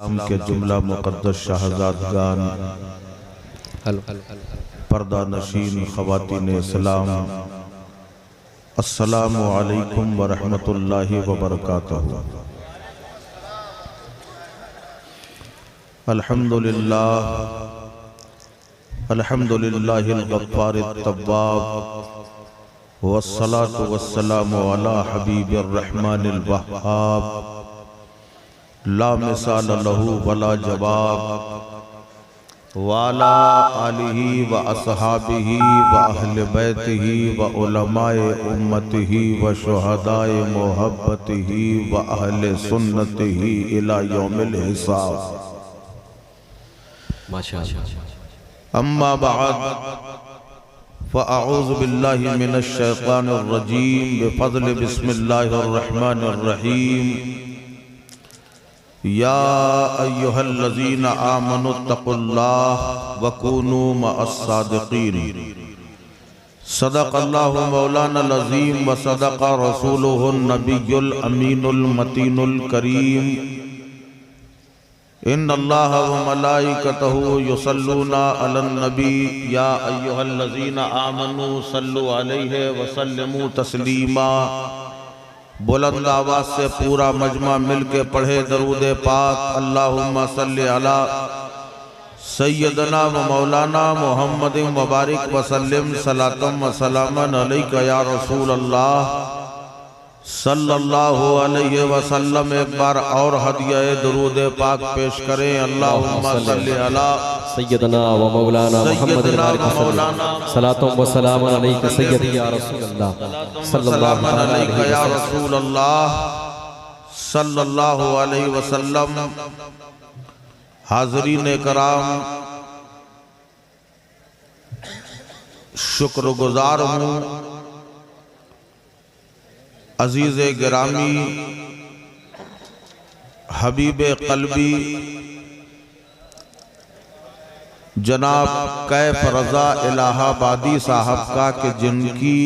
हम के जुमला मुक़द्दस शहज़ादगान, पर्दा नशीन ख़वातीन इस्लाम, अस्सलामु अलैकुम व रहमतुल्लाहि व बरकातहू। अल्हम्दुलिल्लाह अल्हम्दुलिल्लाहिल गफ़्फ़ारित तव्वाब वस्सलातु वस्सलामु अला हबीबिर रहमानिल वह्हाब ला मिसाल लहू वला जवाब वाला आलिही व अस्हाबिही व अहले बैतिही व उलमाए उम्मतिही व शुहदाए मोहब्बतिही व अहले सुन्नतिही इला यौमिल हिसाब। माशाअल्लाह। अम्मा बाद फ़अऊज़ु बिल्लाहि मिनश शैतानिर रजीम बिफ़ज़्लि बिस्मिल्लाहिर रहमानिर रहीम। या अय्युहल्लज़ीना आमनुत्तक़ुल्लाह वकूनू मअस्सादिक़ीन। सदक़ल्लाहु मौलानल अज़ीम व सदक़ रसूलुहुन नबियुल अमीनुल मतीनुल करीम। इन्नल्लाह व मलाइकतहु युसल्लूना अलन नबी या अय्युहल्लज़ीना आमनू सल्लु अलैहि व सल्लिमू तस्लीमा। बुलंद आवाज से पूरा मजमा मिल के पढ़े दरूद पाक। अल्लाहुम्मा सल्ली अला सय्यदना व मौलाना मुहम्मद मुबारक वसल्लम सलातम व सलामन अलैका या रसूल अल्लाह सल्लल्लाहु अलैहि वसल्लम। एक बार और हदिया दरूद पाक पेश करें। अल्लाहुम्मा सल्ली अला सय्यदना व मौलाना मुहम्मद सलातुम व सलाम अलैका सय्यदी या रसूल अल्लाह सल्लल्लाहु अलैहि या रसूल अल्लाह सल्लल्लाहु अलैहि वसल्लम। हाज़रीन कराम, शुक्रगुजार हूँ अजीज़े गिरामी हबीबे क़ल्बी जनाब कैफ रज़ा इलाहाबादी साहब का कि जिनकी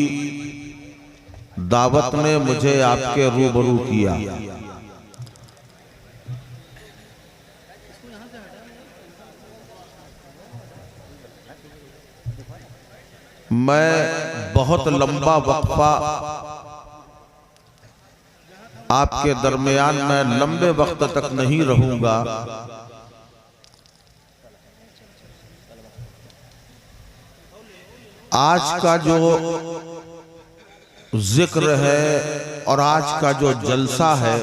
दावत ने मुझे आपके रूबरू किया। मैं बहुत लंबा वक्फा आपके दरमियान में लंबे वक्त तक नहीं रहूंगा। आज का जो जिक्र है और आज का जो जलसा है,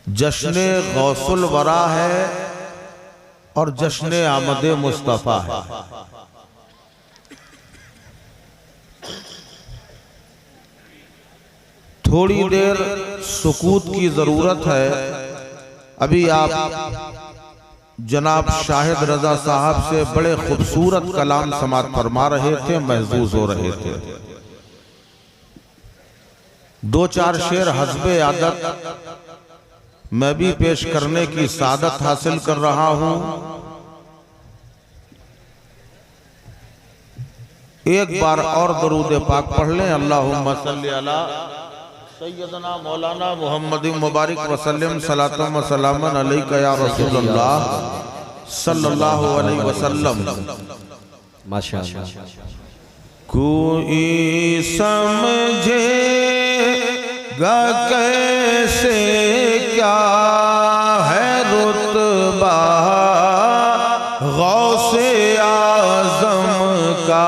जश्ने गौसुल वरा है और जश्ने आमदे मुस्तफ़ा है। थोड़ी देर सुकूत की जरूरत है। अभी आप जनाब शाहिद रजा साहब से बड़े खूबसूरत कलाम समात फरमा रहे थे, महजूज हो रहे थे। दो चार शेर हस्बे आदत मैं भी पेश करने की सादत हासिल कर रहा हूं। एक बार और दरूद पाक पढ़ लें। अल्लाहुम्मा सल्ली अला सय्यदना मौलाना मुहम्मद मुबारक वसल्लम सलातम व सलामन अलैका या रसूल अल्लाह सल्लल्लाहु अलैहि वसल्लम। माशाअल्लाह। कोई समझेगा कैसे क्या है रुतबा गौसे आज़म का।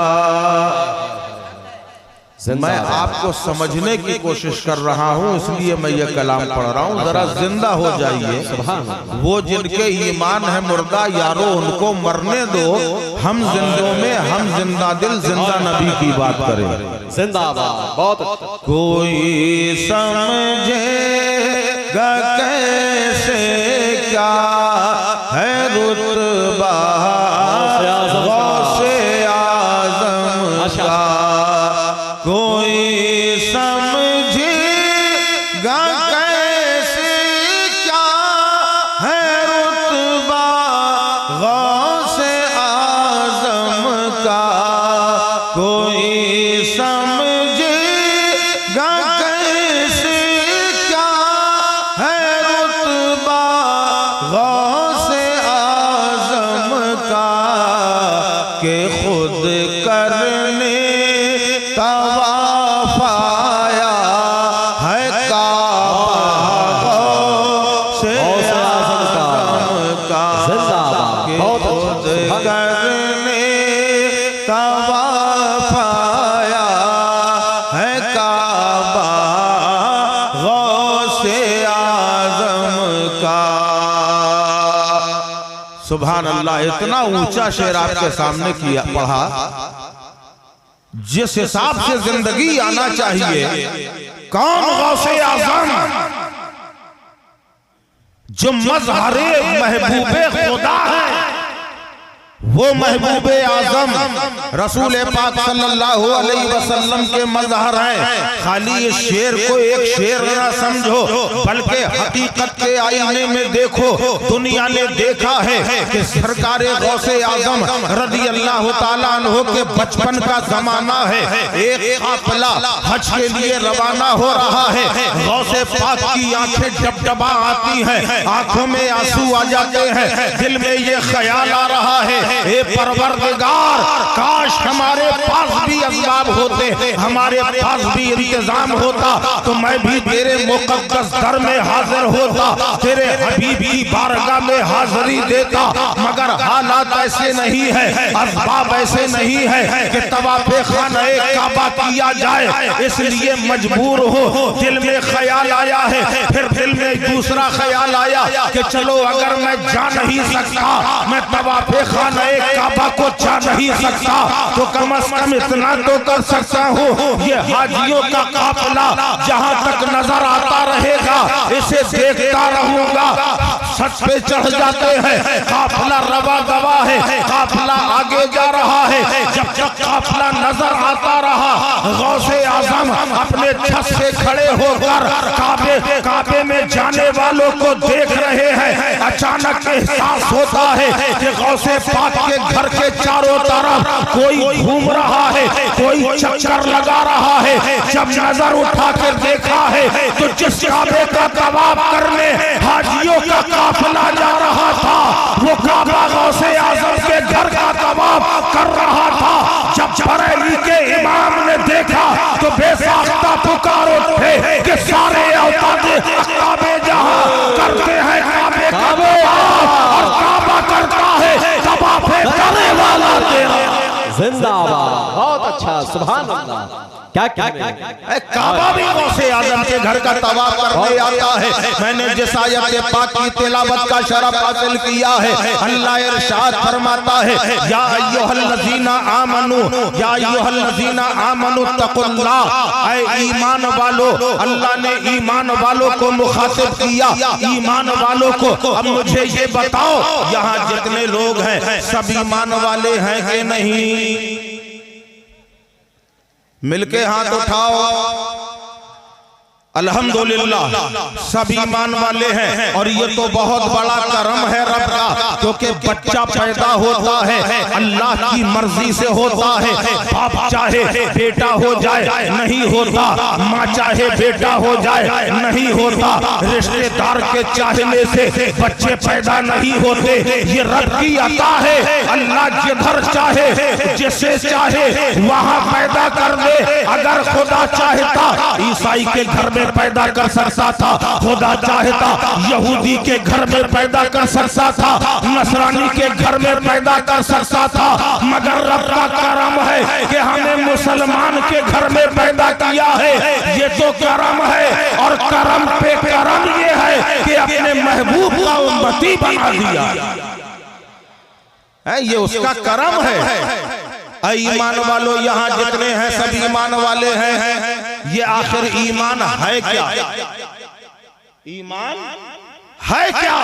मैं आपको समझने की कोशिश कर रहा हूँ, इसलिए मैं ये कलाम पढ़ रहा हूँ। जरा जिंदा हो जाइए। वो जिनके ईमान है मुर्दा यारो उनको मरने दो। हम जिंदों में हम जिंदा दिल जिंदा नबी की बात करें। जिंदाबाद। बहुत कोई समझेगा कैसे क्या है रुतबा गौसे आज़म का। कोई समझेगा कैसे क्या है रुतबा गौसे आज़म का। कोई समझेगा कैसे क्या सुभान अल्लाह, इतना ऊंचा शेर आपके सामने किया पढ़ा। जिस हिसाब से जिंदगी आना चाहिए, कौन गौसे आजम जो मजहरे महबूबे खुदा है, वो महबूबे आजम रसूल पाक सल्लल्लाहु अलैहि वसल्लम के मजहर हैं। खाली ये शेर को एक शेर ना समझो, बल्कि हकीकत के आईने में देखो। दुनिया ने देखा है कि सरकारे गौसे आजम रज़ी अल्लाह ताला अन्हु के बचपन का जमाना है। एक काफिला हज के लिए रवाना हो रहा है। गौसे पाक की आंखें डबडबा आती हैं, आंखों में आंसू आ जाते हैं, दिल में ये ख्याल आ रहा है, ए परवरदिगार, काश हमारे पास भी असबाब होते, हमारे पास भी इंतजाम होता, तो मैं भी तेरे मुकद्दस दर में हाजिर होता, तेरे हबीब की बारगाह में हाजिरी देता। मगर हालात ऐसे नहीं है, असबाब ऐसे नहीं है कि तवाफ़े खाने काबा किया जाए, इसलिए मजबूर हो। दिल में ख्याल आया है, फिर दिल में दूसरा ख्याल आया कि चलो अगर मैं जा नहीं सकता, मैं तवाफ़े खाने काबा को जा नहीं सकता, तो कम से कम इतना तो कर सकता हूँ, ये हाजियों का काफिला जहाँ तक नजर आता रहेगा इसे देखता रहूंगा। छत पे चढ़ जाते हैं, काफिला रवा दवा है, काफिला आगे जा रहा है। जब तक काफिला नजर आता रहा, गौसे आजम अपने छत से खड़े होकर काबे में जाने वालों को देख रहे हैं। अचानक एहसास होता है कि गौसे पाक के घर के चारों तरफ कोई घूम रहा है, कोई चक्कर लगा रहा है। जब नजर उठा कर देखा है तो जिस काबे का तवाफ करने हाजियों का काफिला जा रहा था, वो काबा गौसे आजम के घर का तवाफ कर रहा था। जब बरेली के इमाम ने देखा तो बेसाख्ता पुकार उठे कि सारे औताद काबे जहां करते हैं काबे का तवाफ और काबा करता है तवाफ़े करने वाला तेरा जिंदाबाद। बहुत अच्छा, सुभान अल्लाह। क्या काबा भी गौसे आजम के घर का तवाफ करने आता है। मैंने जिस आयत पाक की तिलावत का शरफ हासिल किया है, अल्लाह इरशाद फरमाता है, या अय्युहल्लज़ीना आमनू, या अय्युहल्लज़ीना आमनू तक़ुल्लाह, ऐ ईमान वालों। अल्लाह ने ईमान वालों को मुखातिब किया, ईमान वालों को। अब मुझे ये बताओ, यहाँ जितने लोग हैं सब ईमान वाले हैं कि नहीं? मिलके हाथ उठाओ। अल्हम्दुलिल्लाह सब ईमान वाले हैं, और ये तो बहुत बड़ा करम है रब का, क्योंकि बच्चा पैदा होता है अल्लाह की मर्जी से होता है। बाप चाहे बेटा हो जाए नहीं होता, माँ चाहे बेटा हो जाए नहीं होता, रिश्तेदार के चाहने से बच्चे पैदा नहीं होते। ये रब की अता है। अल्लाह जिधर चाहे जिसे चाहे वहाँ पैदा कर दे। अगर खुदा चाहता ईसाई के घर में पैदा कर सकता था, खुदा चाहता यहूदी के घर में पैदा कर सकता था, नसरानी के घर में पैदा कर सकता था, मगर रब का करम है कि हमें मुसलमान के घर में पैदा किया है। ये तो करम है, और करम पे करम ये है कि अपने महबूब का उम्मती बना दिया है। ये उसका करम है। ईमान वालों, यहाँ जितने हैं सब ईमान वाले हैं। ये आखिर ईमान है क्या? ईमान है क्या?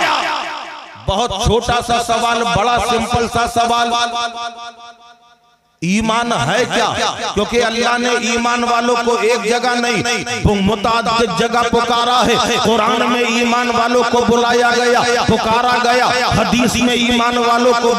बहुत छोटा सा सवाल, बड़ा सिंपल सा सवाल। ईमान है क्या? क्योंकि अल्लाह ने ईमान वालों को एक जगह नहीं मुतादिद जगह पुकारा है। कुरान में ईमान वालों को बुलाया गया, पुकारा गया। हदीस में ईमान वालों को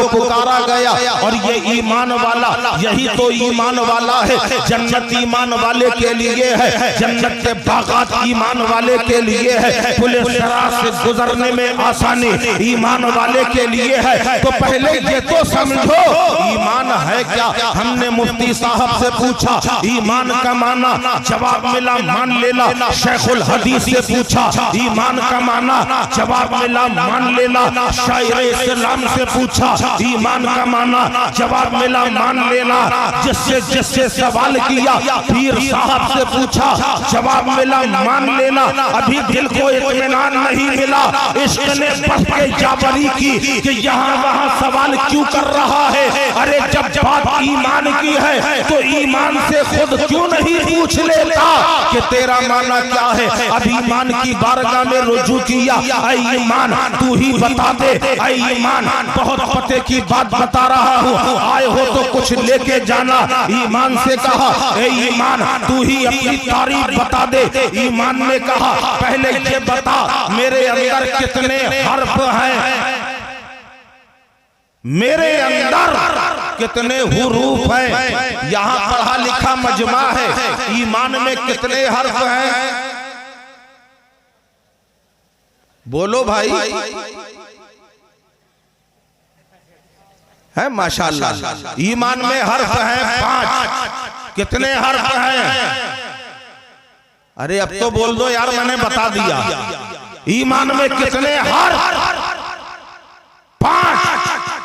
पुकारा गया। और ये ईमान वाला, यही तो ईमान वाला है। जन्नत ईमान वाले के लिए है, जन्नत के बागात ईमान वाले के लिए है, पुलिस शराब से गुजरने में आसानी ईमान वाले के लिए है। तो पहले ये तो समझो ईमान है क्या? हमने मुफ्ती साहब से पूछा ईमान का माना, जवाब मिला मान लेना। शेखुल हदीस से पूछा ईमान का माना, जवाब मिला मान लेना। शायर इस्लाम से पूछा ईमान का माना, जवाब मिला मान लेना। जिससे जिससे सवाल किया पीर साहब से पूछा, जवाब मिला मान लेना। अभी दिल को इत्मीनान नहीं मिला, इश्क ने बस के जाबरी की कि यहाँ वहाँ सवाल क्यों कर रहा है। अरे जब बात ईमान की है तो ईमान से खुद क्यों नहीं पूछ लेता कि तेरा माना क्या है। अब ईमान की बारगाह में रुजू किया, ऐ ईमान तू ही बता दे। ऐ ईमान बहुत पते की बात बता रहा हूँ, आए हो तो कुछ लेके जाना। ईमान से कहा ऐ ईमान तू ही अपनी तारीफ बता दे। ईमान ने कहा पहले ये बता मेरे अंदर कितने हर्फ हैं, मेरे अंदर कितने हुरूफ हैं। यहाँ पढ़ा लिखा मजमा है, ईमान में कितने हर्फ हैं? बोलो भाई। है माशाअल्लाह। ईमान में हर्फ हैं 5। कितने हर्फ हैं? अरे अब तो बोल दो यार, मैंने बता दिया। ईमान में कितने हर्फ? 5।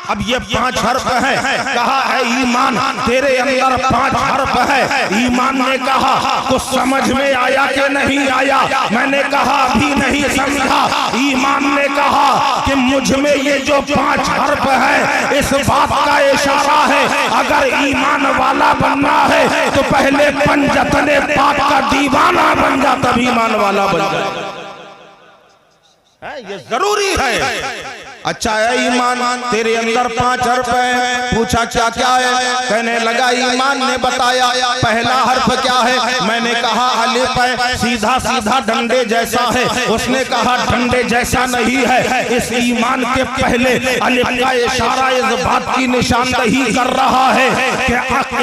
अब ये 5 हर्फ है। कहा है ईमान तेरे अंदर 5 हर्फ है। ईमान ने कहा कुछ समझ में आया कि नहीं आया? मैंने कहा अभी नहीं समझा। ईमान ने कहा कि मुझ में ये जो 5 हर्फ है इस बात का इशारा है अगर ईमान वाला बनना है तो पहले पंजतने पाक का दीवाना बन जा, तब ईमान वाला बन जाए। ये जरूरी है। अच्छा है ईमान तेरे अंदर 5 हर्फ है। पूछा क्या क्या है? कहने लगा ईमान ने बताया पहला हर्फ क्या है? मैंने कहा अलिफ है, सीधा सीधा डंडे जैसा है। उसने कहा डंडे जैसा नहीं है, इस ईमान के पहले अलिफ का इशारा इस बात की निशानदही कर रहा है कि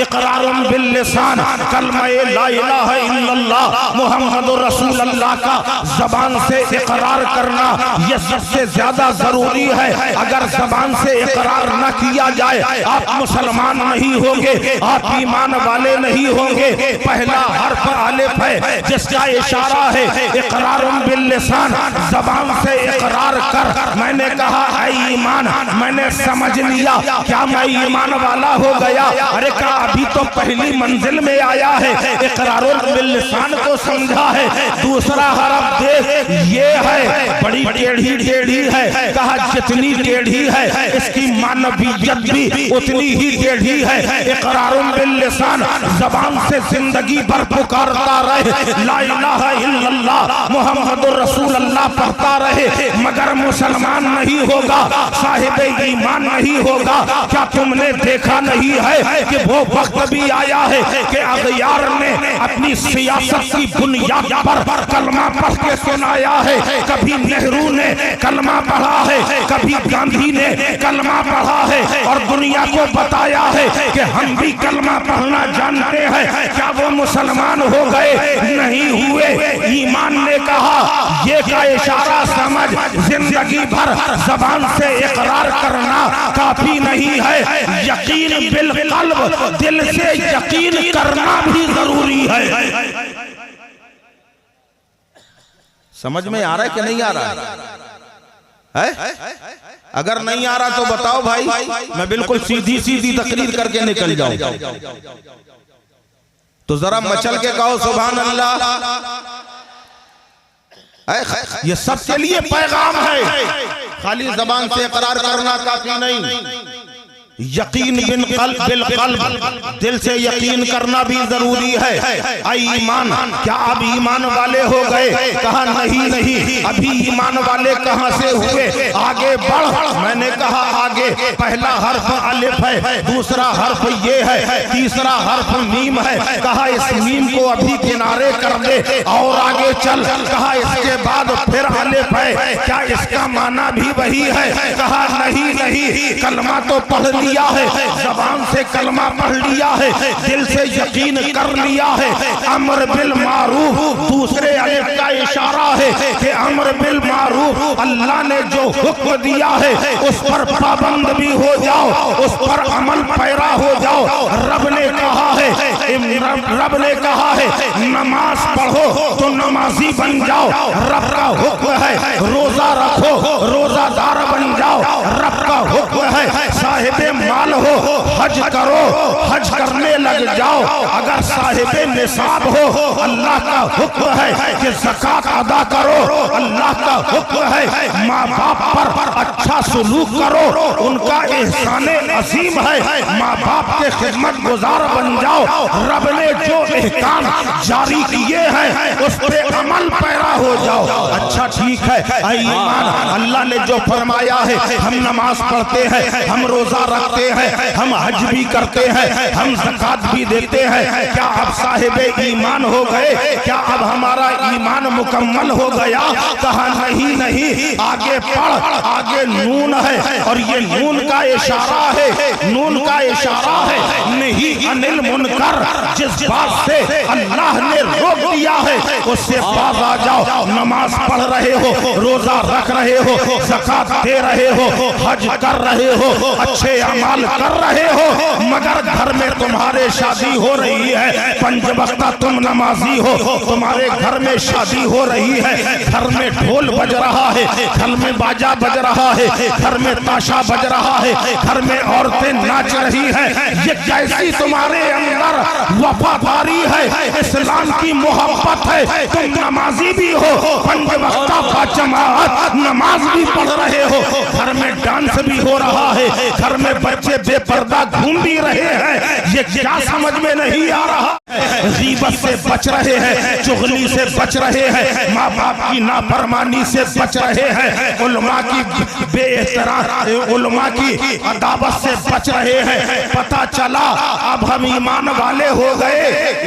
इकरारुन बिल लिसान, कलमा ला इलाहा इल्लल्लाह मुहम्मदुर रसूलुल्लाह का जबान से इकरार करना यह सबसे ज्यादा जरूरी है। अगर जबान से इकरार न किया जाए आप मुसलमान नहीं होंगे, आप ईमान वाले नहीं होंगे। पहला हर्फ अलिफ है जिसका इशारा है इकरारुन बिल लिसान, जबान से इकरार कर। मैंने कहा ऐ ईमान मैंने समझ लिया, क्या मैं ईमान वाला हो गया? अरे कहा अभी तो पहली मंजिल में आया है, इकरारुन बिल लिसान को समझा है। दूसरा हर्फ देख ये है, बड़ी टेढ़ी टेढ़ी है। कहा जितनी टेढ़ी है इसकी मानवीयत भी उतनी ही टेढ़ी है। इकरारुन बिल लिसान, जबान से जिंदगी भर पुकारता रहे ला इलाहा इल्लल्लाह मुहम्मदुर रसूलुल्लाह पढ़ता रहे, मगर मुसलमान नहीं होगा, साहिब ईमान नहीं होगा। क्या तुमने देखा नहीं है कि वो वक्त भी आया है कि अगयार ने अपनी सियासत की बुनियाद पर कलमा पढ़ के सुनाया है। कभी नेहरू ने कलमा पढ़ा है, कभी गांधी ने कलमा पढ़ा है और दुनिया को बताया है कि हम भी कलमा पढ़ना जानते हैं। क्या वो मुसलमान हो गए? नहीं हुए। ईमान ने कहा ये का इशारा समझ, जिंदगी भर जबान से इकरार करना काफी नहीं है, यकीन बिल कल्ब, दिल से यकीन करना भी जरूरी है। समझ में आ रहा है कि नहीं आ रहा है? अगर नहीं आ रहा तो बताओ भाई, मैं बिल्कुल सीधी सीधी तकरीर करके निकल जाऊं। तो जरा मचल के कहो सुभान अल्लाह। ये सबके लिए पैगाम है, खाली जबान से इकरार करना काफी नहीं, यकीन बिन कल्ब बिल कल्ब, दिल से यकीन करना भी जरूरी है। ऐ ईमान क्या अब ईमान वाले हो गए? कहा नहीं नहीं, अभी ईमान वाले कहां से हुए? आगे बढ़। मैंने कहा आगे पहला हर्फ अलिफ है, दूसरा हर्फ ये है, तीसरा हर्फ मीम है। कहा इस मीम को अभी किनारे कर दे और आगे चल। कहा इसके बाद फिर अलिफ है, क्या इसका माना भी वही है? कहा नहीं नहीं, कलमा तो पढ़ लिया है, ज़बान से कलमा पढ़ लिया है, दिल से यकीन कर लिया है। अम्र बिल मारूफ दूसरे अलिफ का इशारा है कि अम्र बिल मारूफ अल्लाह ने जो हुक्म दिया है उस पर पाबंद भी हो जाओ, उस पर अमल पैरा हो जाओ। रब ने कहा है, रब ने कहा है नमाज पढ़ो तो नमाजी बन जाओ, रब का हुक्म है। रोजा रखो, रोजादार बन जाओ, रब का हुक्म है। साहिबे माल हो, हज करो, हज करने लग जाओ। अगर साहिबे निसाब हो, अल्लाह का हुक्म है कि ज़कात अदा करो, अल्लाह का हुक्म है। माँ बाप पर अच्छा सुलूक करो, उनका एहसाने अजीम है। माँ बाप के खिदमत गुजार बन जाओ। रब ने जो एहकाम जारी किए हैं उस पे अमल पैरा हो जाओ। अच्छा ठीक है, ईमान अल्लाह ने जो फरमाया है, हम नमाज पढ़ते हैं, हम रोजा रखते हैं, हम हज भी करते हैं, हम ज़कात भी देते हैं। क्या अब साहिबे ईमान हो गए? क्या अब हमारा ईमान मुकम्मल हो गया? कहा नहीं नहीं, आगे पढ़, आगे नून है और ये नून का इशारा है, नून का इशारा है। नहीं अनिल मुनकर, जिस बात से अल्लाह ने रोक दिया है उससे बाज आ जाओ। नमाज पढ़ रहे हो, रोजा रख रहे हो, ज़कात दे रहे हो, हज कर रहे हो, अच्छे अमाल कर रहे हो, मगर घर में तुम्हारे शादी हो रही है, पंज वक्ता तुम नमाजी हो, तुम्हारे घर में शादी हो रही है, घर में ढोल बज रहा है, घर में बाजा बज रहा है, घर में ताशा बज रहा है, घर में औरतें नाच रही हैं। ये कैसी तुम्हारे अंदर वफादारी है, इस्लाम की मोहब्बत है? तुम नमाजी भी हो, पंज वक्ता बाजमात नमाज भी पढ़ रहे हो, घर में डांस भी हो रहा है, घर में बच्चे बेपर्दा घूम भी रहे हैं। ये क्या समझ में नहीं आ रहा? गीबत से बच रहे हैं, चुगली से बच रहे हैं, माँ बाप की नाफरमानी से बच रहे हैं, उलमा की बेएहतराम, उलमा की अदावत से बच रहे हैं। पता चला अब हम ईमान वाले हो गए।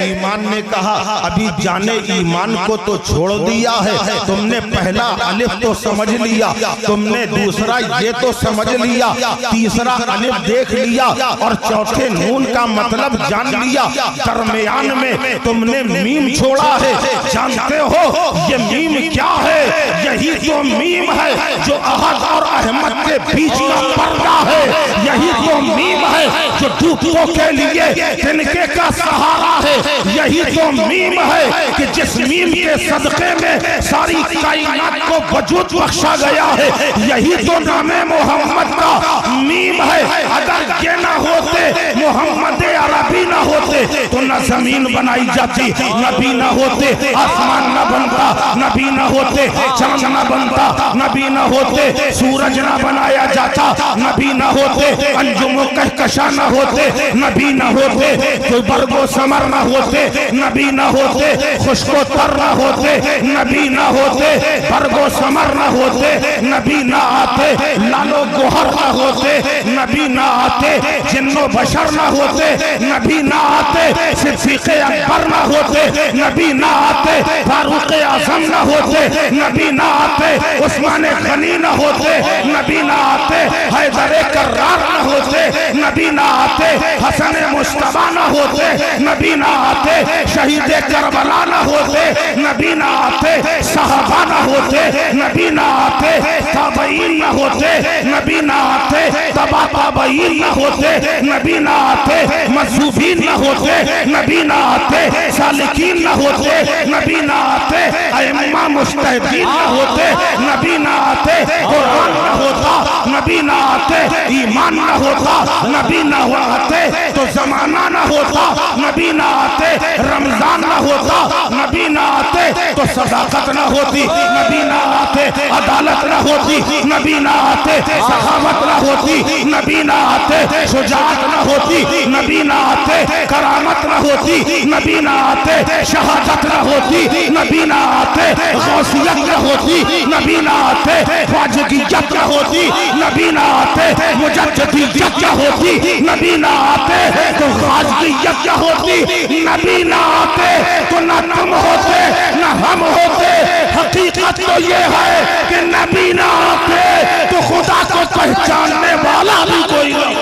ईमान ने कहा अभी जाने ईमान को तो छोड़ दिया है, तुमने पहला अलिफ तो समझ लिया, तुमने दूसरा ये तो समझ लिया, तीसरा अलिफ देख लिया और चौथे नून का मतलब जान लिया, दरमियान में तुमने मीम छोड़ा है। जानते हो ये मीम क्या है? यही तो मीम है जो अहद और अहमद के बीच का पर्दा है। यही तो मीम है जो डूबों के लिए तिनके का सहारा है। यही तो मीम है कि जिस मीम के सदके में सारी कायनात को वजूद बख्शा गया है। यही तो नामे मोहम्मद का मीम है। अगर ये ना होते, मोहम्मद अरबी ना होते तो न जमीन बनाई जाती, नबी ना होते आसमान न बनता, नबी ना होते चांद न बनता, नबी ना होते सूरज ना बनाया जाता, नबी ना होते अंजुम कहकशा न होते, नबी ना होते कोई बरगो समर न होते, नबी ना होते खुशको तर न होते, नबी ना होते बरगो समर न होते, नबी ना आते लालो गोहर न होते, नबी ना आते जिन्नो बशर न होते, नबी ना आते सिद्दीक़ अकबर न होते, नबी ना आते फारूक आज़म न होते, नबी ना आते उस्मान गनी न होते, नबी ना आते हैदर कर्रार न होते, नबी ना आते हसन मुश्तबा न होते, नबी ना आते शहीद करबला न होते, नबी ना आते सहाबा न होते, नबी ना आते ताबईन न होते, नबी ना आते तबा ताबईन न होते, नबी ना आते मज़हूबीन न होते, नबी ना आते सालिकीन न होते, नबी ना आते अइम्मा मुज्तहिदीन न होते, नबी ना आते कुरान न होता, नबी ना आते ईमान न होता, नबी ना आते तो जमाना न होता, नबी ना आते रमजान न होता, नबी ना आते तो सदाकत न होती, नबी ना आते अदालत न होती, नबी ना आते सखावत न होती, नबी ना आते शुजाअत न होती, नबी ना आते करामत न होती, नबी ना आते शहादत न होती, नबी ना आते गौसियत न होती, नबी ना आते ख्वाजगियत न होती, नबी ना आते मुजद्दिदियत न होती, नबी ना आते तो ख्वाजगियत न होती, नबी ना आते तो न तुम होते न हम होते। हकीकत तो ये है कि नबी ना आते तो खुदा को पहचानने वाला भी कोई नहीं।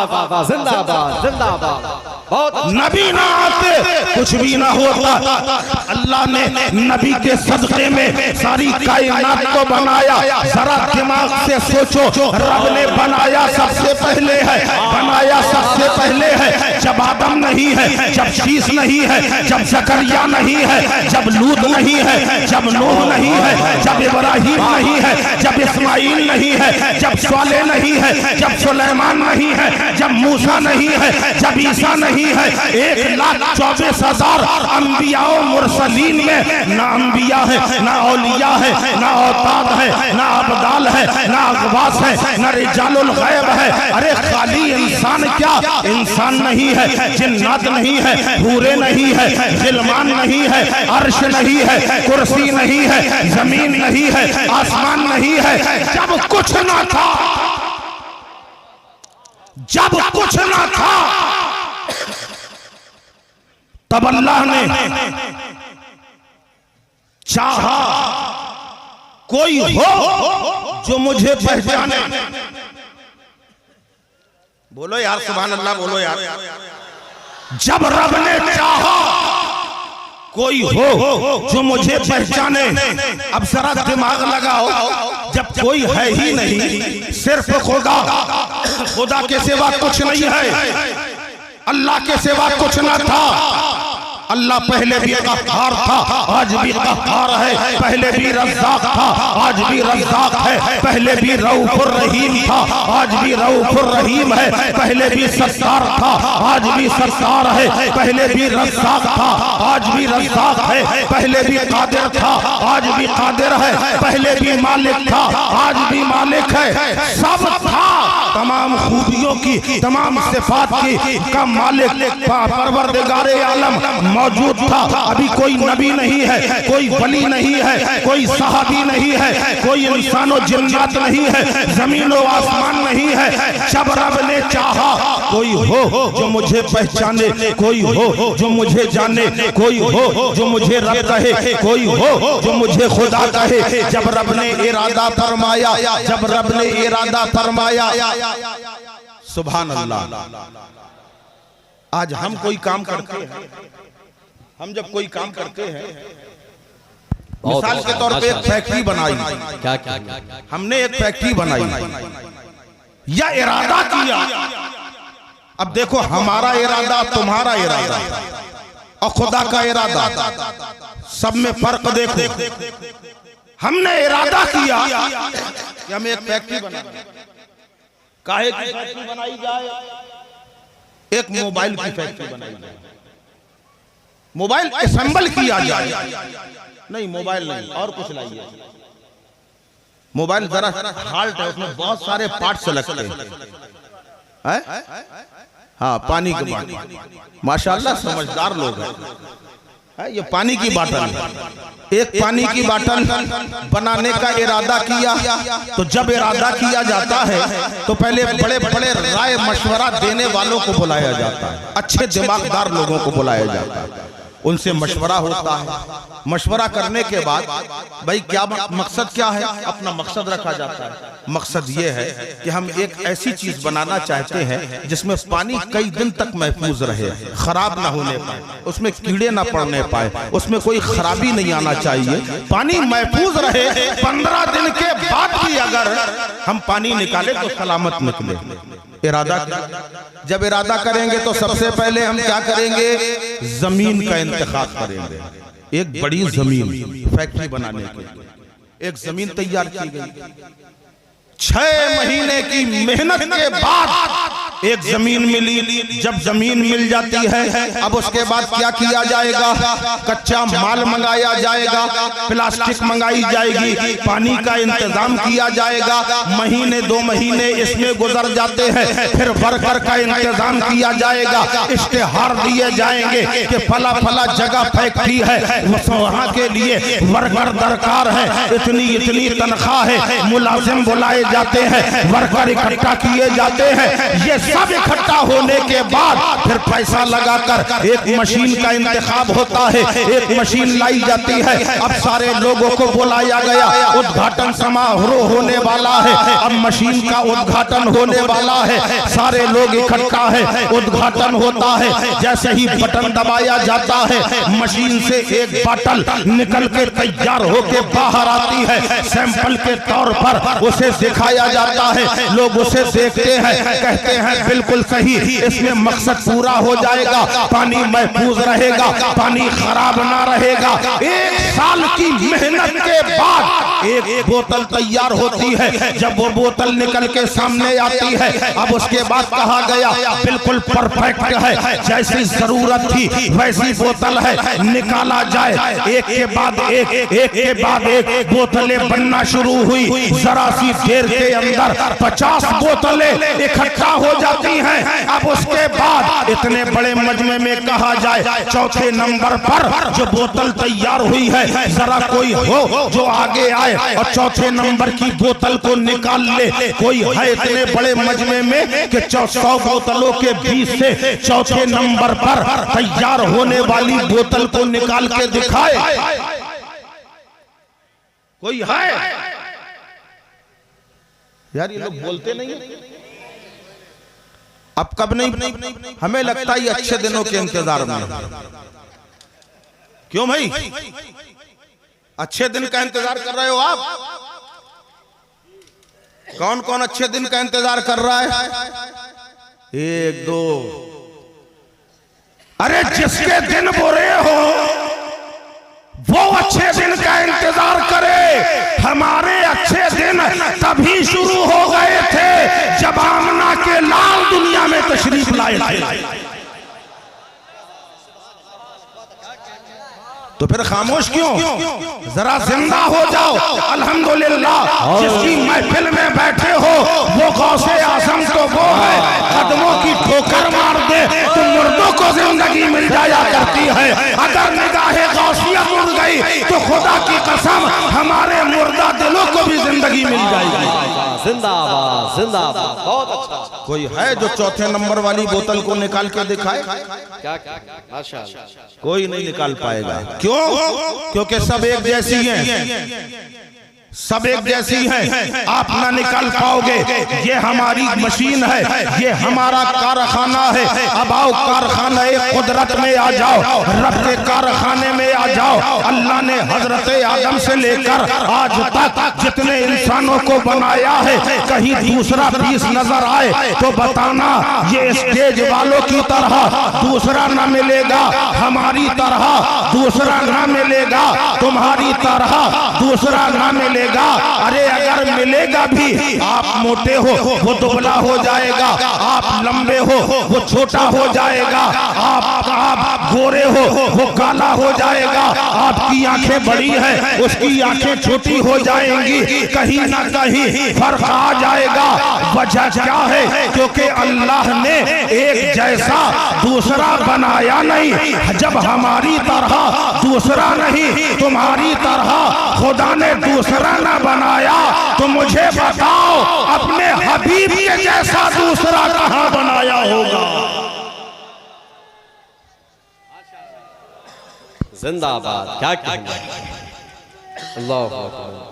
वाह वाह वाह, जिंदाबाद जिंदाबाद, बहुत नबी ना आते कुछ भी ना होता। अल्लाह ने नबी के सदक़े में सारी कायनात को बनाया। जरा दिमाग से सोचो, रब ने बनाया सबसे पहले है, बनाया सबसे पहले है जब आदम नहीं है, जब शीश नहीं है, जब जकरिया नहीं है, जब लूत नहीं है, जब नूह नहीं है, जब इब्राहिम नहीं है, जब इस्माइल नहीं है, जब स्वाले नहीं है, जब सुलेमान नहीं है, जब मूसा नहीं है, जब ईसा नहीं है। 1,24,000 अंबिया मुरसलीन में ना अंबिया है, ना औलिया है, ना औताद है, ना अबदाल है, ना अगवास है, ना रिजालुल गैब है। अरे खाली इंसान क्या, इंसान नहीं है, जिन्नात नहीं है, हूरे नहीं है, गिलमान नहीं है, अर्श नहीं है, कुर्सी नहीं है, जमीन नहीं है, आसमान नहीं है। जब कुछ ना था, जब कुछ ना था, तब अल्लाह ने चाहा कोई हो जो मुझे पहचाने। बोलो यार सुभान अल्लाह, बोलो यार। जब रब ने चाहा कोई हो जो मुझे पहचाने। अब जरा दिमाग लगाओ, जब कोई है ही नहीं, सिर्फ खुदा, खुदा के सिवा कुछ नहीं है, अल्लाह के सिवा कुछ ना था। अल्लाह पहले भी क़हार था, आज भी क़हार है, पहले भी रज़्ज़ाक़ था, आज भी रज़्ज़ाक़ है, पहले भी रऊफ़ुर रहीम था, आज भी रऊफ़ुर रहीम है, पहले भी सत्तार था, आज भी सत्तार है, पहले भी रज़्ज़ाक़ था, आज भी रज़्ज़ाक़ है, पहले भी क़ादिर था, आज भी क़ादिर है, पहले भी मालिक था, आज भी मालिक है। सब था, तमाम खूबियों की, तमाम सिफ़ात की का मालिक परवरदिगारे आलम मौजूद था। अभी कोई नबी नहीं है, कोई वली नहीं है, कोई सहाबी नहीं है, कोई इंसानो जिन्नात नहीं है, जमीन और आसमान नहीं है। जब रब ने चाहा कोई हो जो मुझे पहचाने, कोई हो जो मुझे जाने, कोई हो जो मुझे रब कहे, कोई हो जो मुझे खुदा कहे। जब रब ने इरादा फरमाया, जब रब ने इरादा फरमाया, सुभान अल्लाह। आज हम कोई काम करते हैं, हम जब कोई काम करते हैं, मिसाल के तौर पे एक फैक्ट्री बनाई, क्या क्या हमने एक फैक्ट्री बनाई या इरादा किया। अब देखो हमारा इरादा, तुम्हारा इरादा और खुदा का इरादा, सब में फर्क देखो। हमने इरादा किया कि हम एक फैक्ट्री बनाएं। काहे की फैक्ट्री बनाई जाए? एक मोबाइल की फैक्ट्री बनाई जाए, मोबाइल असेंबल किया जाए। नहीं मोबाइल नहीं, और कुछ लाइए। मोबाइल जरा हाल्ट है, उसमें बहुत सारे पार्ट्स लगते हैं। हाँ पानी के बाटल, माशाल्लाह समझदार लोग हैं। ये पानी की बाटल, एक पानी की बाटल बनाने का इरादा किया। तो जब इरादा किया जाता है तो पहले बड़े बड़े राय मशवरा देने वालों को बुलाया जाता है, अच्छे दिमागदार लोगों को बुलाया जाता है, उनसे मशवरा होता है। मशवरा करने के बाद भाई क्या मकसद क्या है, अपना मकसद रखा जाता है। मकसद ये है कि हम एक ऐसी चीज बनाना चाहते हैं जिसमें पानी कई दिन तक महफूज रहे, खराब ना होने पाए, उसमें कीड़े ना पड़ने पाए, उसमें कोई खराबी नहीं आना चाहिए, पानी महफूज रहे। 15 दिन के बाद भी अगर हम पानी निकाले तो सलामत निकले। इरादा, जब इरादा करेंगे तो सबसे पहले हम क्या करेंगे, जमीन का इंतखाब करेंगे। एक बड़ी जमीन फैक्ट्री बनाने के लिए एक जमीन तैयार की गई। 6 महीने की मेहनत के बाद एक जमीन मिली। जब जमीन मिल जाती है अब उसके बाद क्या किया जाएगा, कच्चा माल मंगाया जाएगा, प्लास्टिक मंगाई जाएगी, पानी का इंतजाम किया जाएगा। महीने 2 महीने इसमें गुजर जाते हैं, फिर वर्कर का इंतजाम किया जाएगा, इश्तेहार दिए जाएंगे कि फला फला जगह फैक्ट्री है, वहाँ के लिए वर्कर दरकार है, इतनी इतनी तनख्वाह है, मुलाजिम बुलाए जाते हैं, वर्कर इकट्ठा किए जाते हैं। ये सब इकट्ठा होने के बाद फिर पैसा लगाकर एक मशीन का इंतखाब होता है, एक मशीन लाई जाती है। अब सारे लोगों को बुलाया गया, उद्घाटन समारोह होने वाला है, अब मशीन का उद्घाटन होने वाला है, सारे लोग इकट्ठा है, उद्घाटन होता है। जैसे ही बटन दबाया जाता है, मशीन से एक बोतल निकल के तैयार होके बाहर आती है, सैंपल के तौर पर उसे दिखाया जाता है। लोग उसे देखते हैं, कहते हैं बिल्कुल सही, इसमें मकसद पूरा हो जाएगा, पानी महफूज रहेगा, पानी खराब ना रहेगा। 1 साल की मेहनत के बाद एक बोतल तैयार होती है। जब वो बोतल निकल के सामने आती है, अब उसके बाद कहा गया बिल्कुल परफेक्ट है, जैसी जरूरत थी वैसी बोतल है, निकाला जाए। एक के बाद एक, एक के बाद एक बोतलें बनना शुरू हुई। जरा सी देर के अंदर 50 बोतलें इकट्ठा हो जाती हैं। अब उसके बाद इतने बड़े मजमे में कहा जाए चौथे नंबर पर जो बोतल तैयार हुई है, जरा कोई हो जो आगे आए और चौथे नंबर की बोतल को निकाल ले। कोई है इतने बड़े मजमे में कि 100 बोतलों के बीच से चौथे नंबर पर तैयार होने वाली बोतल को निकाल के दिखाए? कोई है? यार ये लोग बोलते नहीं है। अब कब नहीं, हमें लगता है अच्छे दिनों के इंतजार में। क्यों भाई, अच्छे दिन का इंतजार कर रहे हो आप? कौन कौन अच्छे दिन का इंतजार कर रहा है? 1 2। अरे जिसके दिन बुरे हो वो अच्छे दिन का इंतजार करे। हमारे अच्छे दिन तभी शुरू हो गए थे जब आमना के लाल दुनिया में तशरीफ लाए थे। तो फिर खामोश क्यों? जरा जिंदा हो जाओ। अल्हम्दुलिल्लाह, जिसकी महफिल में बैठे हो वो गौसे आजम तो वो है, कदमों की ठोकर मार दे तो मुर्दों को जिंदगी मिल जाया करती है। अगर निगाहे गौसियत उड़ गई तो खुदा की कसम हमारे मुर्दा दिलों को भी जिंदगी मिल जाएगी। जिंदाबाद जिंदाबाद, बहुत अच्छा। कोई है जो चौथे नंबर वाली बोतल को निकाल के दिखाए? क्या माशाअल्लाह, कोई नहीं निकाल पाएगा। क्यों? क्योंकि सब एक जैसी हैं, सब एक जैसी हैं। आप ना निकाल पाओगे। ये हमारी मशीन है, ये हमारा कारखाना है। अब आओ कारखाना कुदरत में आ जाओ, रब के कारखाने में आ जाओ। अल्लाह ने हजरत आदम से लेकर आज तक जितने इंसानों को बनाया है, कहीं दूसरा पीस नजर आए तो बताना। ये स्टेज वालों की तरह दूसरा न मिलेगा, हमारी तरह दूसरा न मिलेगा, तुम्हारी तरह दूसरा न मिलेगा। अरे अगर मिलेगा भी, आप मोटे हो वो दुबला हो जाएगा, आप लंबे हो वो छोटा हो जाएगा, आप गोरे हो वो काला हो जाएगा, आपकी आंखें बड़ी है उसकी आंखें छोटी हो जाएंगी। कहीं ना कहीं फर्क आ जाएगा। वजह क्या है? क्योंकि अल्लाह ने एक जैसा दूसरा बनाया नहीं। जब हमारी तरह दूसरा नहीं, तुम्हारी तरह खुदा ने दूसरा ना बनाया तो मुझे बताओ अपने हबीब के जैसा दूसरा कहां बनाया होगा? जिंदाबाद, क्या कहना। अल्लाह अकबर,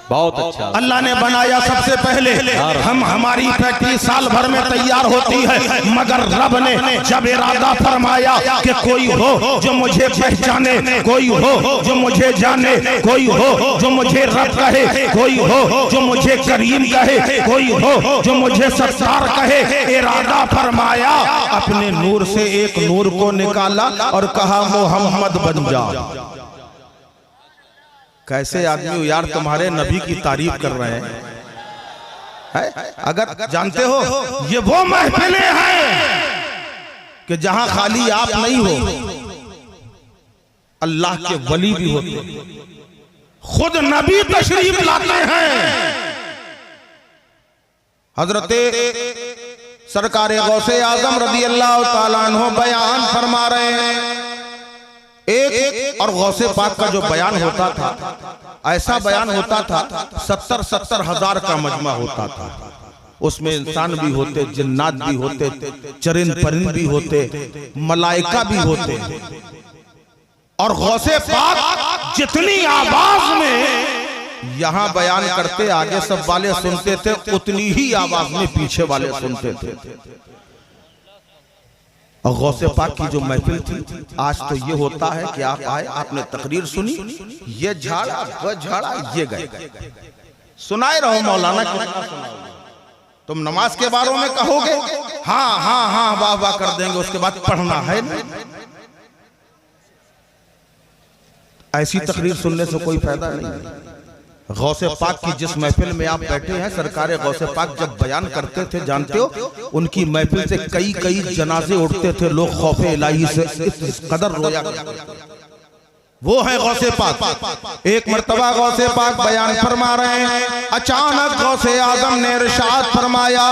बहुत अच्छा। अल्लाह ने बनाया सबसे पहले। हम हमारी फैक्ट्री साल भर में तैयार होती है, मगर रब ने जब इरादा फरमाया कि कोई हो जो मुझे पहचाने, कोई हो जो मुझे जाने, कोई हो जो मुझे रब कहे, कोई हो जो मुझे करीम कहे, कोई हो जो मुझे सत्तार कहे, इरादा फरमाया, अपने नूर से एक नूर को निकाला और कहा मोहम्मद बन जा। कैसे आदमी हो यार, तुम्हारे नबी की तारीफ कर रहे हैं। अगर जानते हो ये वो महफिलें हैं कि जहां खाली आप नहीं हो, अल्लाह के वली भी होते, खुद नबी तशरीफ लाते हैं। हजरते सरकार गौसे आजम रज़ी अल्लाह ताला अन्हु बयान फरमा रहे हैं। एक और गौसे पाक का जो बयान होता था, ऐसा बयान होता था 70-70 हजार का मजमा होता था। उसमें इंसान भी होते, जिन्नात भी होते, चरिंद परिंद भी होते, मलाइका भी होते। और गौसे पाक जितनी आवाज में यहां बयान करते आगे सब वाले सुनते थे, उतनी ही आवाज में पीछे वाले सुनते थे। और गौसे पाक की जो महफिल थी, आज तो ये होता है कि आप आए, आपने तकरीर सुनी, ये झाड़ा वह झाड़ा ये गए, सुनाए रहो मौलाना कितना सुनाओगे। तुम नमाज के बारे में कहोगे हाँ हाँ हाँ वाह वाह कर देंगे, उसके बाद पढ़ना है नहीं। ऐसी तकरीर सुनने से कोई फायदा नहीं। गौसे पाक की जिस महफिल में आप बैठे हैं, सरकार गौसे पाक जब बयान करते थे, जानते हो उनकी महफिल से कई कई जनाजे उठते थे, लोग खौफे इलाही से इस कदर रोया। वो है गौसे पाक। एक मर्तबा गौसे पाक बयान फरमा रहे हैं, अचानक गौसे आजम ने इरशाद फरमाया,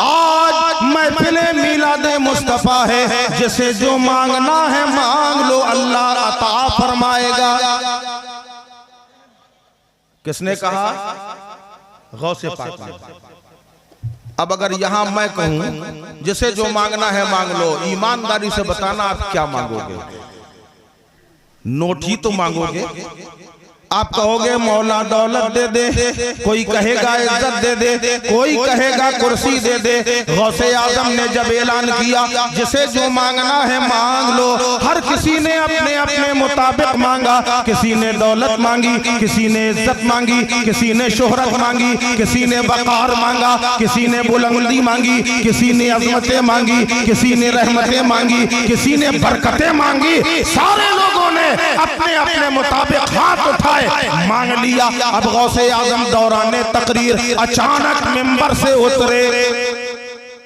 आज महफिले मिलाद मुस्तफा है, जिसे जो मांगना है मांग लो, अल्लाह अता फरमाएगा। किसने कहा? गौसे पाक। अब अगर यहां मैं कहूं जिसे जो मांगना है मांग लो, ईमानदारी से बताना आप क्या मांगोगे? नोट ही तो मांगोगे। आप कहोगे मौला दौलत दे दे, कोई कहेगा इज्जत दे दे, कोई कहेगा कुर्सी दे दे। गौसे आजम ने जब ऐलान किया जिसे जो मांगना है मांग लो, हर किसी ने अपने अपने मुताबिक मांगा। किसी ने दौलत मांगी, किसी ने इज्जत मांगी, किसी ने शोहरत मांगी, किसी ने वकार मांगा, किसी ने बुलंदी मांगी, किसी ने अजमतें मांगी, किसी ने रहमतें मांगी, किसी ने बरकतें मांगी। सारे लोगों ने अपने अपने मुताबिक हाथ उठाए, मांग लिया। अब गौसे आजम दौराने तकरीर अचानक मिंबर से उतरे,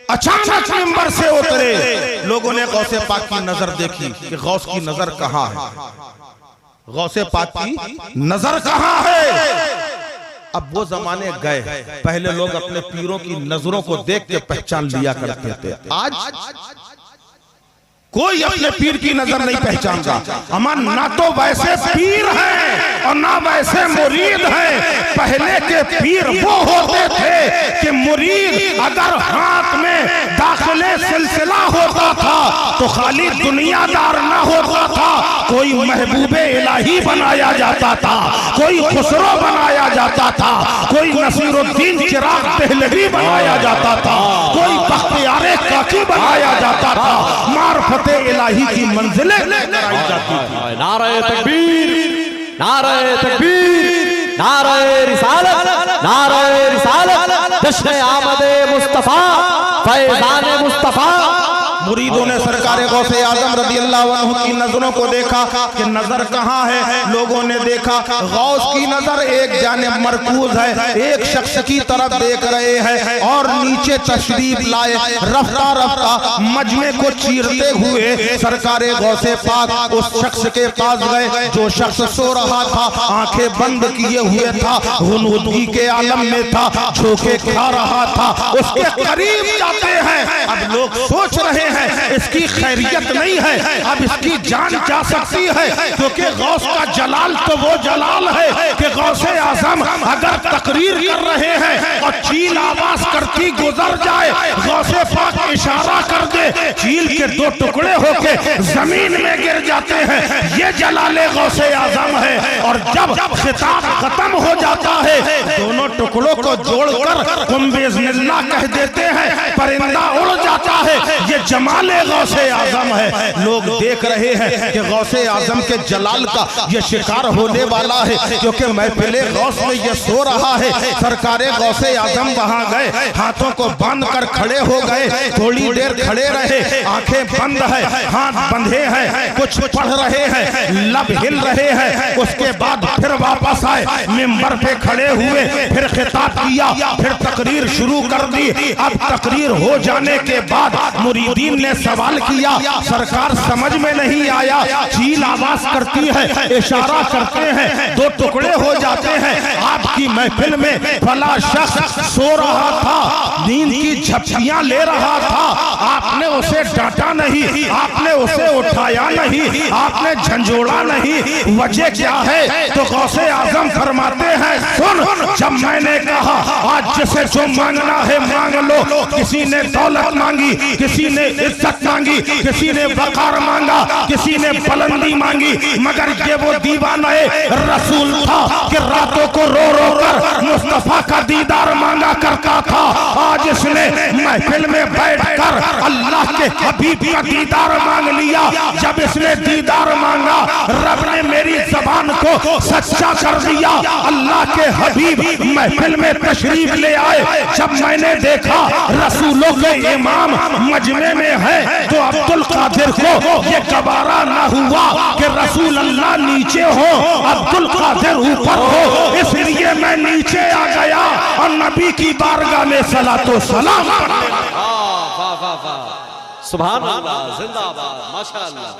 अचानक मिंबर से उतरे। लोगों ने गौसे पाक की नजर देखी कि गौस की नजर कहां है, गौसे पाक की नजर कहां है। अब वो जमाने गए, पहले लोग अपने पीरों की नजरों को देख के पहचान लिया करते थे। आज कोई अपने पीर की नजर नहीं पहचानता। अमन ना तो वैसे पीर हैं और ना वैसे मुरीद हैं। पहले के पीर वो होते थे कि मुरीद अगर हाथ में दाखिले सिलसिला होता था तो खाली दुनियादार ना होता था, कोई महबूबे इलाही बनाया जाता था, कोई खुसरो बनाया जाता था, कोई नसीरुद्दीन चिराग पहलवी बनाया जाता था, कोई बख्तियारे काकी बनाया जाता था। मार्फत इलाही की मंजिलें कराई जाती थी। नारे तकबीर, नारे तकबीर, नारे रिसालत, नारे रिसालत, जश्न आमदे मुस्तफा, फैज़ान मुस्तफा। मुरीदों ने सरकार गौसे आजम रज़ी अल्लाह अन्हु की नजरों को देखा कि नजर कहां है। लोगों ने देखा गौस की नजर एक जानिब मरकूज है, एक शख्स की तरफ देख रहे हैं और नीचे तशरीफ लाए। रफ्ता रफ्ता मजमे को चीरते हुए सरकार गौसे पाक उस शख्स के पास गए जो शख्स सो रहा था, आंखें बंद किए हुए था, गुनगुदगी के आलम में था, झोंके खा रहा था। उसके करीब जाते हैं। अब लोग सोच रहे हैं इसकी खैरियत नहीं है, अब इसकी जान जा सकती है, क्योंकि गौस का जलाल तो वो जलाल है कि गौसे आजम अगर तकरीर कर रहे हैं और चील आवाज करती गुजर जाए, गौसे पाक इशारा कर दे, चील के दो टुकड़े होके जमीन में गिर जाते हैं। ये जलाले गौसे आजम है। और जब खिताब खत्म हो जाता है, दोनों टुकड़ों को जोड़कर कुंबेज़निल्लाह कह देते हैं, परिंदा उड़ जाता है। ये जमाले गौसे आजम है। लोग देख रहे हैं कि गौसे आजम के जलाल का ये शिकार होने वाला है, क्योंकि महफिले गौस में ये सो रहा है। सरकारे गौसे आजम वहां गए, हाथों को बांध कर खड़े हो गए, थोड़ी देर खड़े रहे, आंखें बंद है, हाथ बंधे हैं, कुछ पढ़ रहे हैं, लब हिल रहे हैं। उसके बाद फिर वापस आए, मिंबर पे खड़े हुए, फिर खिताब किया, फिर तकरीर शुरू कर दी। अब तकरीर हो जाने के बाद मुरीद नजमुद्दीन ने सवाल किया, सरकार समझ में नहीं आया, चील आवाज करती है, इशारा करते हैं, दो टुकड़े हो जाते हैं। आपकी महफिल में फला शख्स सो रहा था, नींद की झपकियां ले रहा था, आपने उसे डांटा नहीं, आपने उसे उठाया नहीं, आपने झंझोड़ा नहीं, वजह क्या है? तो गौसे आजम फरमाते हैं, सुन, जब मैंने कहा आज जिसे जो मांगना है मांग लो, किसी ने दौलत मांगी, किसी ने इज्जत मांगी, किसी ने वकार मांगा, किसी ने बुलंदी मांगी, मगर ये वो दीवाना रसूल था कि रातों को रो रो कर मुस्तफा का दीदार मांगा करता था। आज इसने महफिल में बैठकर अल्लाह के हबीब का दीदार मांग लिया। जब इसने दीदार मांगा, रब ने मेरी जबान को सच्चा कर दिया। अल्लाह के हबीब महफिल में तशरीफ ले आए। जब मैंने देखा रसूलों के इमाम मजमे में है, तो अब्दुल कादिर को ये गवारा ना हुआ कि रसूल अल्लाह नीचे हो, अब्दुल कादिर ऊपर हो, इसलिए मैं नीचे आ गया और नबी की बारगाह में सलातो सलाम। सुभान अल्लाह, जिंदाबाद, माशाअल्लाह,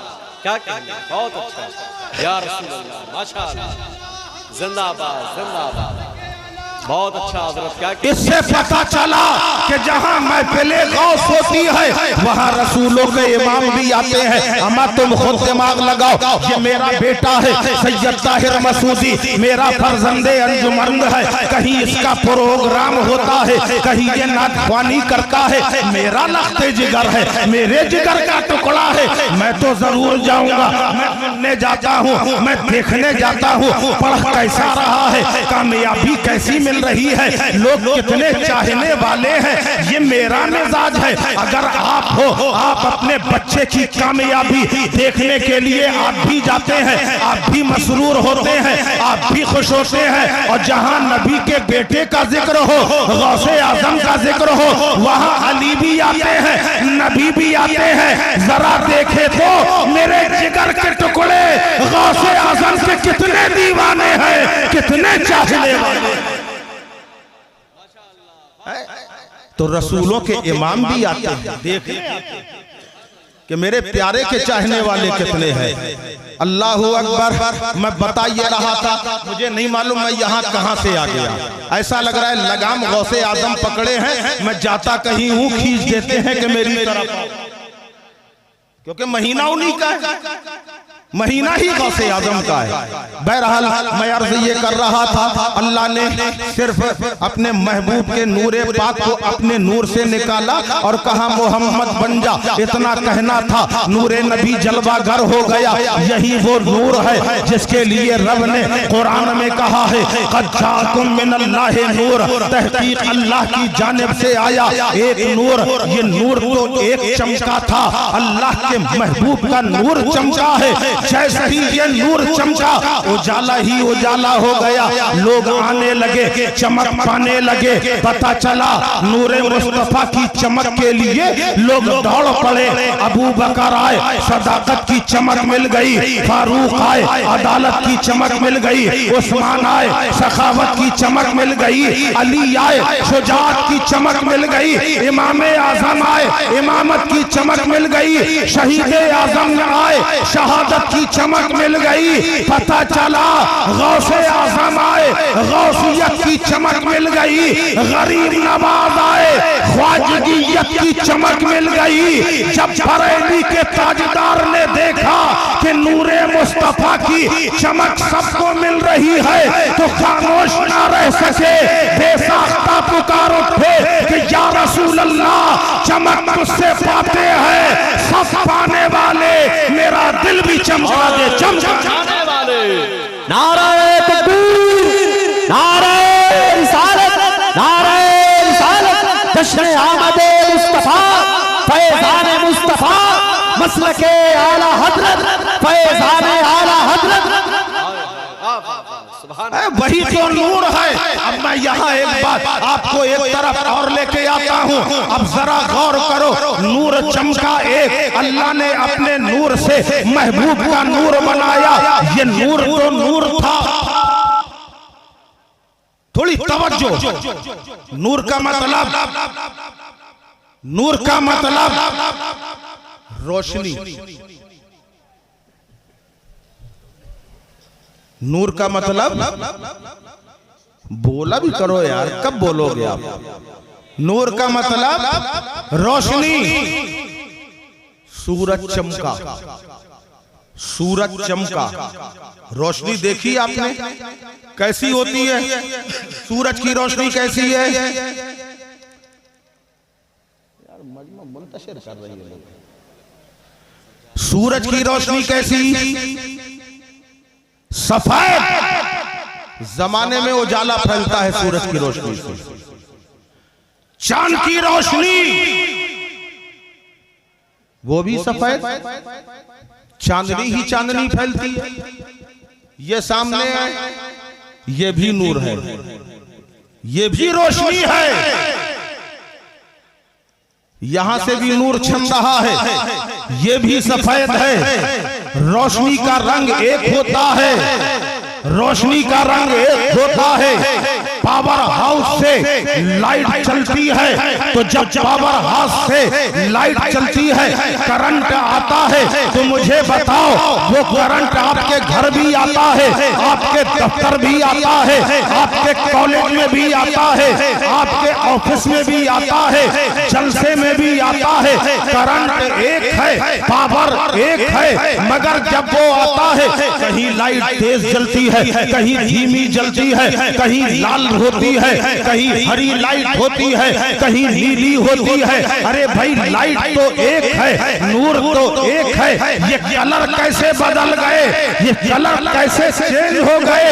क्या कहेंगे, बहुत अच्छा या रसूल अल्लाह, माशाअल्लाह, जिंदाबाद जिंदाबाद, बहुत अच्छा हजरत। क्या इससे पता चला कि जहां महफिले गौस होती है वहां रसूलों के इमाम भी आते हैं। अम्मा तुम खुद दिमाग लगाओ, ये मेरा बेटा है सैयद ताहिर मसूदी, मेरा फर्जंदे अंजुमन है, कहीं इसका प्रोग्राम होता है, कहीं ये नातख्वानी करता है, मेरा लख्ते जिगर है, मेरे जिगर का टुकड़ा है, मैं तो जरूर जाऊंगा, मैं सुनने जाता हूँ, मैं देखने जाता हूँ, पढ़ कैसा रहा है, कामयाबी कैसी मिल रही है, लोग कितने चाहने वाले हैं, ये मेरा मिजाज है। अगर आप हो, आप अपने बच्चे की कामयाबी देखने के लिए आप भी जाते हैं, आप भी मसरूर होते हैं, आप भी खुश होते हैं। और जहां नबी के बेटे का जिक्र हो, गौसे आजम का जिक्र हो, वहां अली भी आते हैं, नबी भी आते हैं। जरा देखे तो मेरे जिगर के टुकड़े गौसे आजम के कितने दीवाने हैं, कितने चाहने वाले। तो रसूलों के इमाम भी आते हैं देखने कि मेरे प्यारे के चाहने वाले कितने हैं। अल्लाह अकबर। मैं बता ये रहा था, मुझे नहीं मालूम मैं यहाँ कहाँ से आ गया, ऐसा लग रहा है लगाम गौसे आजम पकड़े हैं, मैं जाता कहीं हूँ, खींच देते हैं कि मेरी तरफ, क्योंकि महीना उन्हीं का है, महीना ही गौसे आजम का है। बहरहाल मैं अर्ज ये कर रहा था, अल्लाह ने सिर्फ अपने महबूब के नूरे पाक को अपने नूर से निकाला और कहा मोहम्मद बन जा, इतना कहना था, नूरे नबी जलवागर हो गया। यही वो नूर है जिसके लिए रब ने कुरान में कहा है, क़द जाअकुम मिनल्लाहि नूर, तहकीक अल्लाह की जानिब से आया एक नूर। ये नूर तो एक चमका था, अल्लाह के महबूब का नूर चमका है। जैसे ही ये नूर चमका, उजाला ही उजाला हो गया, लोग आने लगे, चमक पाने लगे। पता चला नूरे मुस्तफा की चमक के लिए लोग दौड़ पड़े। अबू बकर आए, सदाकत की चमक मिल गई, फारूक आए, अदालत की चमक मिल गई, उस्मान आए, सखावत की चमक मिल गई, अली आए, शुजाअत की चमक मिल गई, इमाम आजम आए, इमामत की चमक मिल गई, शहीद आजम आए, शहादत की चमक मिल गई। पता चला गौसे आजम आए, गौसियत की चमक मिल गई, गरीब नवाज आए, ख्वाजगियत की चमक मिल गई। जब बरेली के ताजदार ने देखा कि नूरे मुस्तफा की चमक सबको मिल रही है, तो खामोश ना रह सके, बेसाख्ता पुकार उठे कि या रसूल अल्लाह, चमक तुझसे पाते हैं सब पाने वाले, मेरा दिल भी चमका दे, चमकाने वाले। नारे तकबीर, नारे रिसालत, नारे रिसालत, जश्न आमदे मुस्तफा, फैज़ान मुस्तफा, मसलके आला हजरत, फैज़ान आला हजरत। वही तो नूर है। अब मैं यहाँ एक बात आपको एक तरफ और लेके आता हूँ, अब जरा गौर करो, नूर चमका एक, अल्लाह ने अपने नूर से महबूब का नूर बनाया। ये नूर तो नूर था, थोड़ी तवज्जो, नूर का मतलब नूर का मतलब रोशनी। नूर का मतलब, बोला भी करो यार, कब बोलोगे आप? नूर का मतलब रोशनी। सूरज चमका, सूरज चमका, रोशनी देखी आपने कैसी होती है? सूरज की रोशनी कैसी है? यार मजमा मुंतशिर कर रही है। सूरज की रोशनी कैसी? सफेद। जमाने में उजाला फैलता है सूरज की रोशनी से। चांद की रोशनी वो भी सफेद, चांदनी ही चांदनी फैलती है। ये सामने है, ये भी नूर है, ये भी रोशनी है। यहां से भी नूर छन रहा है, ये भी सफेद है। रोशनी का रंग एक होता है, रोशनी का रंग एक होता है। पावर हाउस से लाइट चलती है, तो जब पावर हाउस से लाइट चलती है, करंट आता है, तो मुझे बताओ वो करंट आपके घर भी आता है, आपके दफ्तर भी आता है, आपके कॉलेज में भी आता है, आपके ऑफिस में भी आता है, जलसे में भी आता है। करंट एक है, पावर एक है, मगर जब वो आता है, कहीं लाइट तेज जलती है, कहीं धीमी जलती है, कहीं लाल होती है, कहीं हरी लाइट होती है, कहीं नीली होती है। अरे भाई लाइट तो एक है, नूर तो एक है, ये कलर कैसे बदल गए? ये कलर कैसे चेंज हो गए?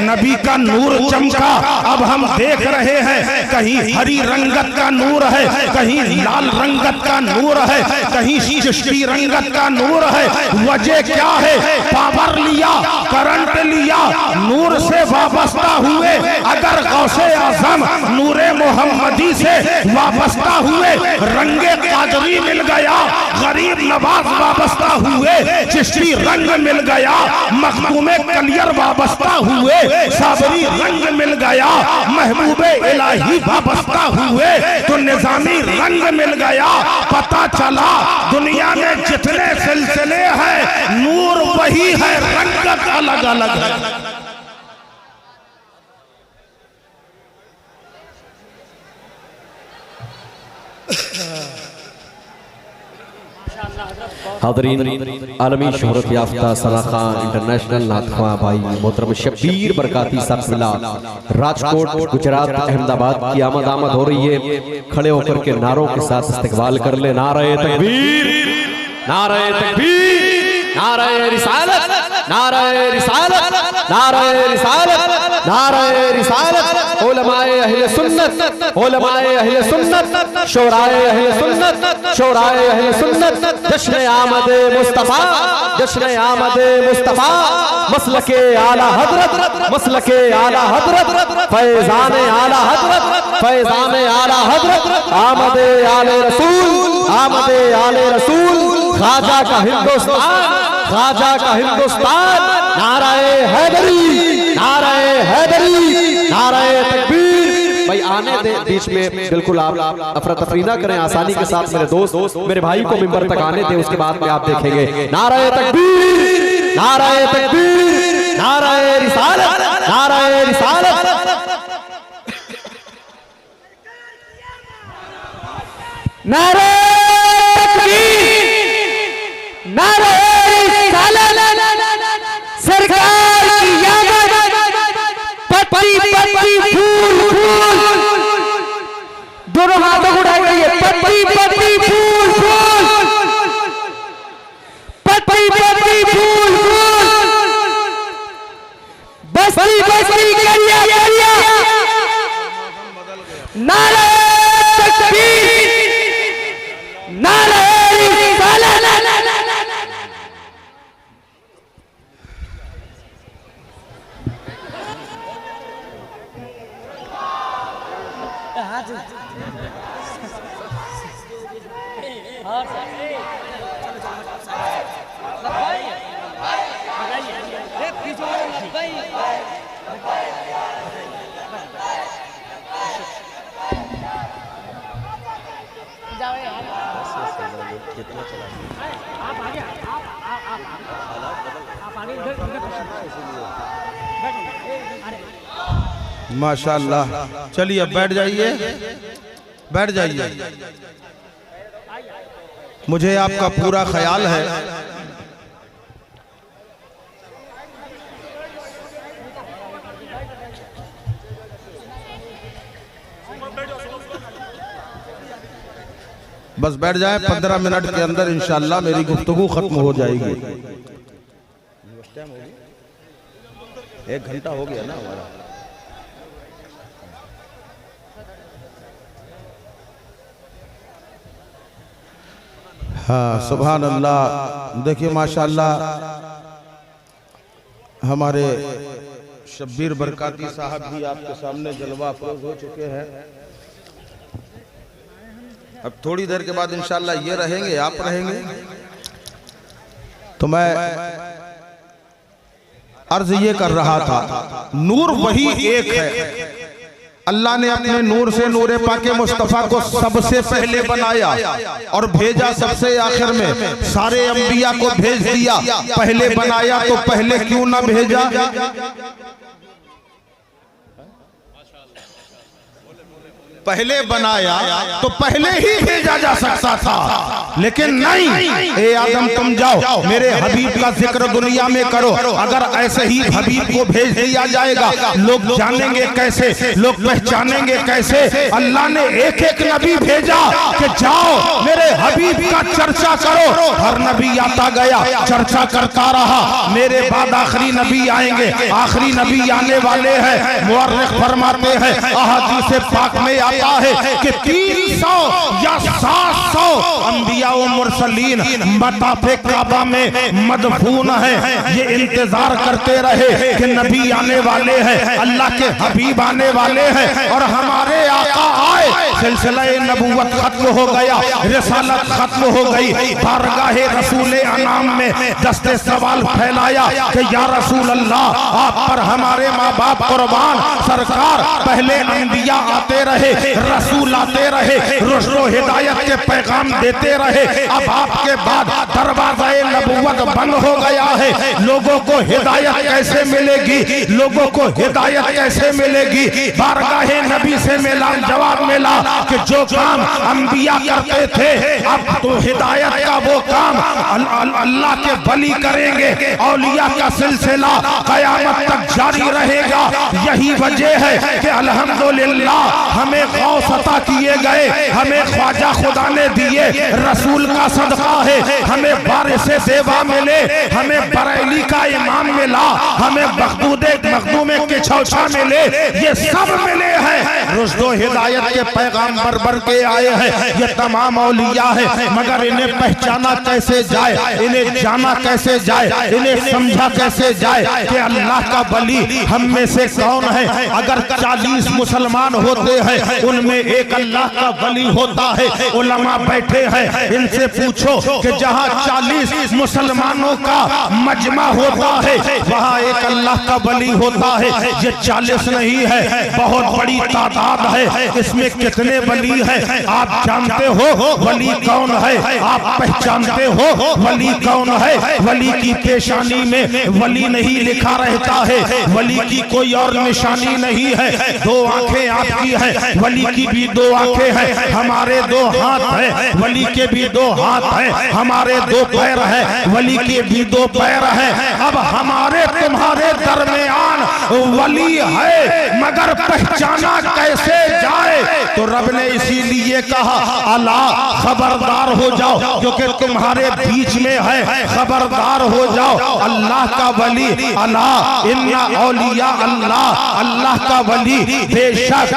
नबी का नूर चमका, अब हम देख रहे हैं कहीं हरी रंगत का नूर है, कहीं लाल रंगत का नूर है, कहीं चिश्ती रंगत का नूर है। वजह क्या है? पावर लिया, करंट लिया, नूर से वाबस्ता हुए। अगर गौसे आजम नूरे मोहम्मदी से वाबस्ता हुए, रंगे कादरी मिल गया, गरीब नवाज वाबस्ता हुए, चिश्ती रंग मिल गया, मखदूमे कलियर वाबस्ता हुए, साबरी रंग मिल गया, महबूबे इलाही वाबस्ता हुए, तो निजामी रंग मिल गया। पता चला दुनिया में जितने सिलसिले हैं, नूर वही है, रंगत अलग अलग है। हाज़रीन, आलमी शोहरत याफ्ता सना खान इंटरनेशनल नाथख्वां भाई मोहतरम शब्बीर बरकाती साहब राजकोट गुजरात अहमदाबाद की आमद हो रही है। खड़े होकर के नारों के साथ इस्तकबाल कर ले। नारे तकबीर, नारे तकबीर, नारे रिसालत, नारे रिसालत, नारे रिसालत, नारे रिसालत। उलमाए अहले सुन्नत, उलमाए अहले सुन्नत, शोराए अहले सुन्नत, शोराए अहले सुन्नत। जश्न आमद मुस्तफा, जश्न आमद मुस्तफा, मसलके आला हजरत, मसलके आला हजरत, फैजान आला हजरत, फैजान आला हजरत। आमद आले रसूल, आमद आले रसूल। ख्वाजा का हिंदुस्तान, ख्वाजा का हिंदुस्तान। नाराए हैदरी, नाराए हैदरी, नाराए तकबीर। भाई आने दे बीच में, बिल्कुल आप अफरा तफरी ना करें, आसानी के साथ मेरे दोस्त, मेरे भाई को मिंबर तक आने दे, उसके बाद में आप देखेंगे। नाराए तकबीर, नाराए तकबीर, नाराए रिसालत, नाराए रिसालत। नारे तकबीर, नारे रिसालत। सरकार की आमद, पत्ती पत्ती फूल फूल, दोनों हाथों को उठाइए। पत्ती पत्ती फूल फूल, पत्ती पत्ती फूल फूल, बस्ती बस्ती करिया करिया। नारे तकबीर, नारे रिसालत। जाओ माशाअल्लाह। चलिए अब बैठ जाइए, बैठ जाइए। मुझे आपका पूरा ख्याल है बस बैठ जाए। 15 मिनट के अंदर इंशाअल्लाह मेरी गुफ्तगू खत्म हो जाएगी। 1 घंटा हो गया ना हमारा। हाँ सुभान अल्लाह। देखिए माशाअल्लाह हमारे शब्बीर बरकाती साहब भी आपके सामने जलवा अफरोज हो चुके हैं। अब थोड़ी देर के बाद इंशाअल्लाह ये रहेंगे, आप रहेंगे। तो मैं अर्ज ये कर रहा था, नूर वही एक है। अल्लाह ने अपने नूर से नूरे पाके मुस्तफ़ा को सबसे पहले बनाया और भेजा सबसे आखिर में। सारे अंबिया को भेज दिया, पहले बनाया तो पहले क्यों ना भेजा? पहले बनाया तो पहले ही भेजा जा सकता था, लेकिन नहीं। ए आदम तुम जाओ मेरे हबीब का जिक्र दुनिया में करो। अगर ऐसे ही हबीब को भेज दिया जाएगा, लोग जानेंगे कैसे, लोग पहचानेंगे कैसे? अल्लाह ने एक एक नबी भेजा कि जाओ मेरे हबीब का चर्चा करो। हर नबी आता गया, चर्चा करता रहा। मेरे बाद आखिरी नबी आएंगे, आखिरी नबी आने वाले हैं। मुअर्रिख फरमाते हैं, अहादीस पाक में है कि 300 या 700 अंबिया व मुरसलीन मताफे काबा में मदफून है। ये इंतजार करते रहे कि नबी आने वाले हैं, अल्लाह के हबीब आने वाले हैं और हमारे आका आए। सिलसिला नबूवत खत्म हो गया, रिसालत खत्म हो गई। बारगाहे रसूल अनाम में दस्ते सवाल फैलाया कि या रसूल अल्लाह, आप पर हमारे माँ बाप कुर्बान। सरकार पहले अंबिया आते रहे, रसूल आते रहे, रुश्तो हिदायत के पैगाम देते रहे। अब आपके बाद दरवाज़े नबूवत बंद हो गया है। लोगों को हिदायत कैसे मिलेगी? लोगों को हिदायत कैसे मिलेगी? बारगाहे नबी से मिला, जवाब मिला कि जो काम अंबिया करते थे, अब तो हिदायत का वो काम अल्लाह के वली करेंगे। औलिया का सिलसिला कयामत तक जारी रहेगा। यही वजह है कि अल्हम्दुलिल्लाह हमें गौस अता किए गए, हमें ख्वाजा खुदा ने दिए, रसूल का सदका है। हमें बारिश देवा मिले, हमें बरेली का इमाम मिला, हमें बखदूदे मखदूमे के छौछा मिले। ये सब मिले हैं, रुश्दो हिदायत के पैगाम भर के आए हैं। ये तमाम औलिया है, मगर इन्हें पहचाना कैसे जाए, इन्हें जाना कैसे जाए, इन्हें समझा कैसे जाए कि अल्लाह का वली हम में से कौन है? अगर 40 मुसलमान होते हैं, उनमें एक अल्लाह का वली होता है। उलमा बैठे हैं, इनसे पूछो कि जहाँ 40 मुसलमानों का मजमा होता है, वहाँ एक अल्लाह का वली होता है। ये 40 नहीं है, बहुत बड़ी तादाद है। इसमें कितने वली है आप जानते हो? वली कौन है आप पहचानते हो? वली कौन है? वली की पेशानी में वली नहीं लिखा रहता है, वली की कोई और निशानी नहीं है। 2 आंखें आपकी है, वली की भी 2 आंखें हैं। हमारे 2 हाथ है, वली के भी 2 हाथ है। हमारे 2 पैर है, वली के भी 2 पैर है। अब हमारे तुम्हारे दरमियान वली है, मगर पहचाना कैसे जाए? तो रब ने इसीलिए कहा अला खबरदार हो जाओ, क्योंकि तुम्हारे बीच में है, खबरदार हो जाओ। अल्लाह का वली, अला इन्ना औलिया अल्लाह, अल्लाह का वली बेशक।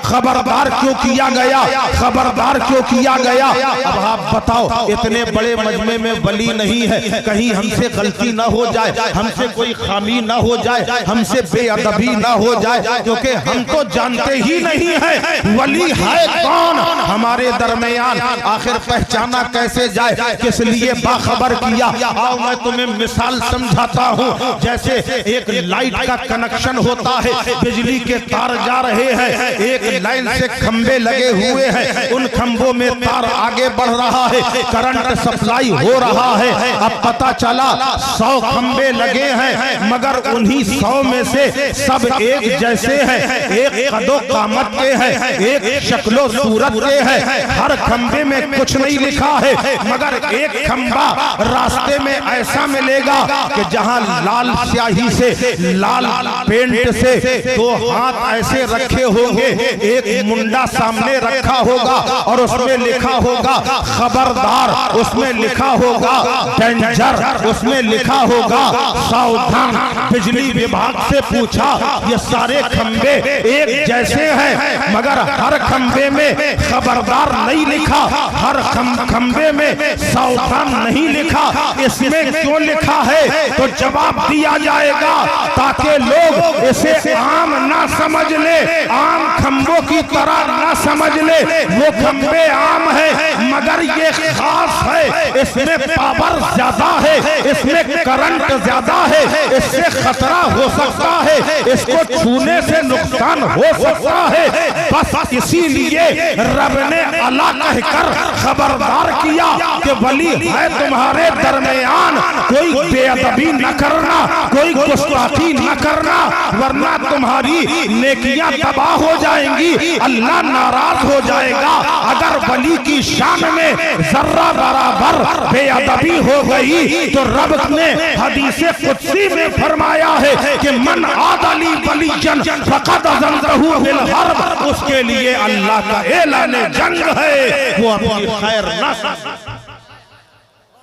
खबरदार क्यों किया गया? खबरदार क्यों किया गया? अब आप बताओ, इतने बड़े मजमे में वली नहीं है, कहीं हमसे गलती ना हो जाए, हमसे कोई खामी ना हो जाए, हमसे बेअदबी ना हो जाए, क्योंकि हम तो जानते ही नहीं है वली है कौन हमारे दरमियान, आखिर पहचाना कैसे जाए, किस लिए बाखबर किया। आओ मैं तुम्हें मिसाल समझाता हूँ। जैसे एक लाइट का कनेक्शन होता है, बिजली के तार जा रहे हैं, एक लाइन से खंबे लगे हुए हैं, उन खंभों में तार आगे बढ़ रहा है, करंट सप्लाई हो रहा है। अब पता चला 100 खंबे लगे हैं, मगर उन्हीं 100 में से सब एक जैसे हैं, एक कदो कामत के हैं, एक शक्लो सूरत के हैं। हर खंबे में कुछ नहीं लिखा है, मगर एक खंबा रास्ते में ऐसा मिलेगा कि जहां लाल स्याही से, लाल पेंट से 2 हाथ ऐसे रखे होंगे, एक मुंडा सामने रखा होगा और उसमें लिखा होगा खबरदार, उसमें लिखा होगा डेंजर, उसमें लिखा होगा सावधान। बिजली विभाग से पूछा, ये सारे खंबे एक जैसे हैं, मगर हर खंबे में खबरदार नहीं लिखा, हर खंबे में सावधान नहीं लिखा, इसमें क्यों लिखा है? तो जवाब दिया जाएगा ताकि लोग इसे आम ना समझ ले, आम खंबों की तरह ना समझ ले। वो खंबे आम है, मगर ये खास है, इसमें पावर ज्यादा है, इसमें करंट ज्यादा है, इससे खतरा हो सकता है, इसको छूने से नुकसान हो सकता है। बस इसीलिए रब ने अला कहकर खबरदार किया कि वली है तुम्हारे दरमियान, कोई बेअदबी न करना, कोई गुस्ताखी न करना, वरना तुम्हारी नेकियां तबाह हो जाएंगी, अल्लाह नाराज हो जाएगा। अगर वली की शान में जर्रा बराबर बेअदबी हो गई तो रब ने हदीसे कुदसी में फरमाया है कि मन आदली वलीजन फक़द अज़नतहु बिल हर्ब, उसके लिए अल्लाह का ऐलान जंग है, वो अपनी खैर न समझे।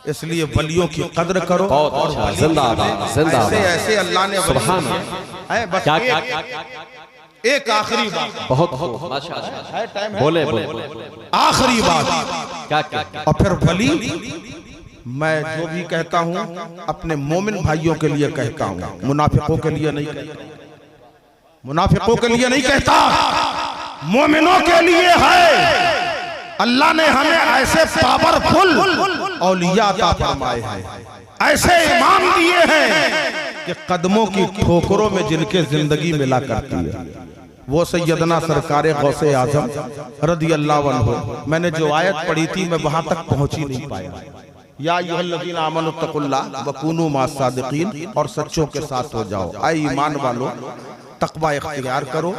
इसलिए वलियों की कद्र करो। बहुत अच्छा, जिंदाबाद जिंदाबाद। ऐसे अल्लाह ने सुभान है। बस क्या एक आखिरी बात, बहुत माशाअल्लाह, बोले बोले आखिरी बात क्या और फिर वली मैं जो भी कहता हूँ अपने मोमिन भाइयों के लिए कहता हूँ, मुनाफिकों के लिए नहीं कहता, मुनाफिकों के लिए नहीं कहता, मोमिनों के लिए है। अल्लाह ने हमें ऐसे पावरफुल औलिया अता फरमाए हैं, ऐसे ईमान दिए हैं कि कदमों की ठोकरों में जिनके जिंदगी मिला करती है, वो सैयदना सरकारे गौसे आजम रदी अल्लाह अन्हु। मैंने जो आयत पढ़ी थी मैं वहां तक पहुंच ही नहीं पाया। या अय्युहल्लज़ीना आमनुत्तकुल्लाह वकूनू मास्सादिकीन, और सच्चों के साथ हो जाओ। आए ईमान वालों, तकवा इख्तियार करो,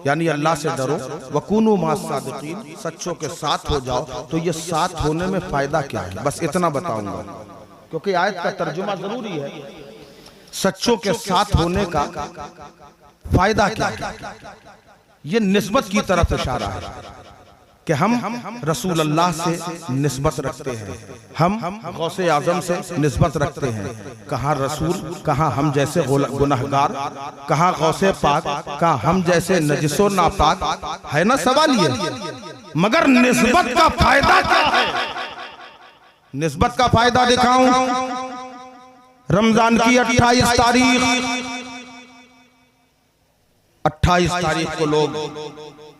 यानी अल्लाह से डरो। वकूनू मास्सादिकीन, सच्चों के साथ हो जाओ। तो ये साथ होने में फायदा क्या है, बस इतना बताऊंगा, क्योंकि आयत का तर्जुमा जरूरी है। सच्चों के साथ होने का फायदा क्या है? ये निस्बत की तरफ इशारा है कि हम रसूल अल्लाह से निस्बत रखते हैं, हम गौसे आजम से निस्बत रखते हैं। कहाँ रसूल, कहाँ हम जैसे गुनहगार, कहाँ गौसे पाक, कहाँ हम जैसे नजिसो नापाक, है ना सवाल ये। मगर निस्बत का फायदा क्या है? निस्बत का फायदा दिखाऊं। रमजान की 28 तारीख को लोग,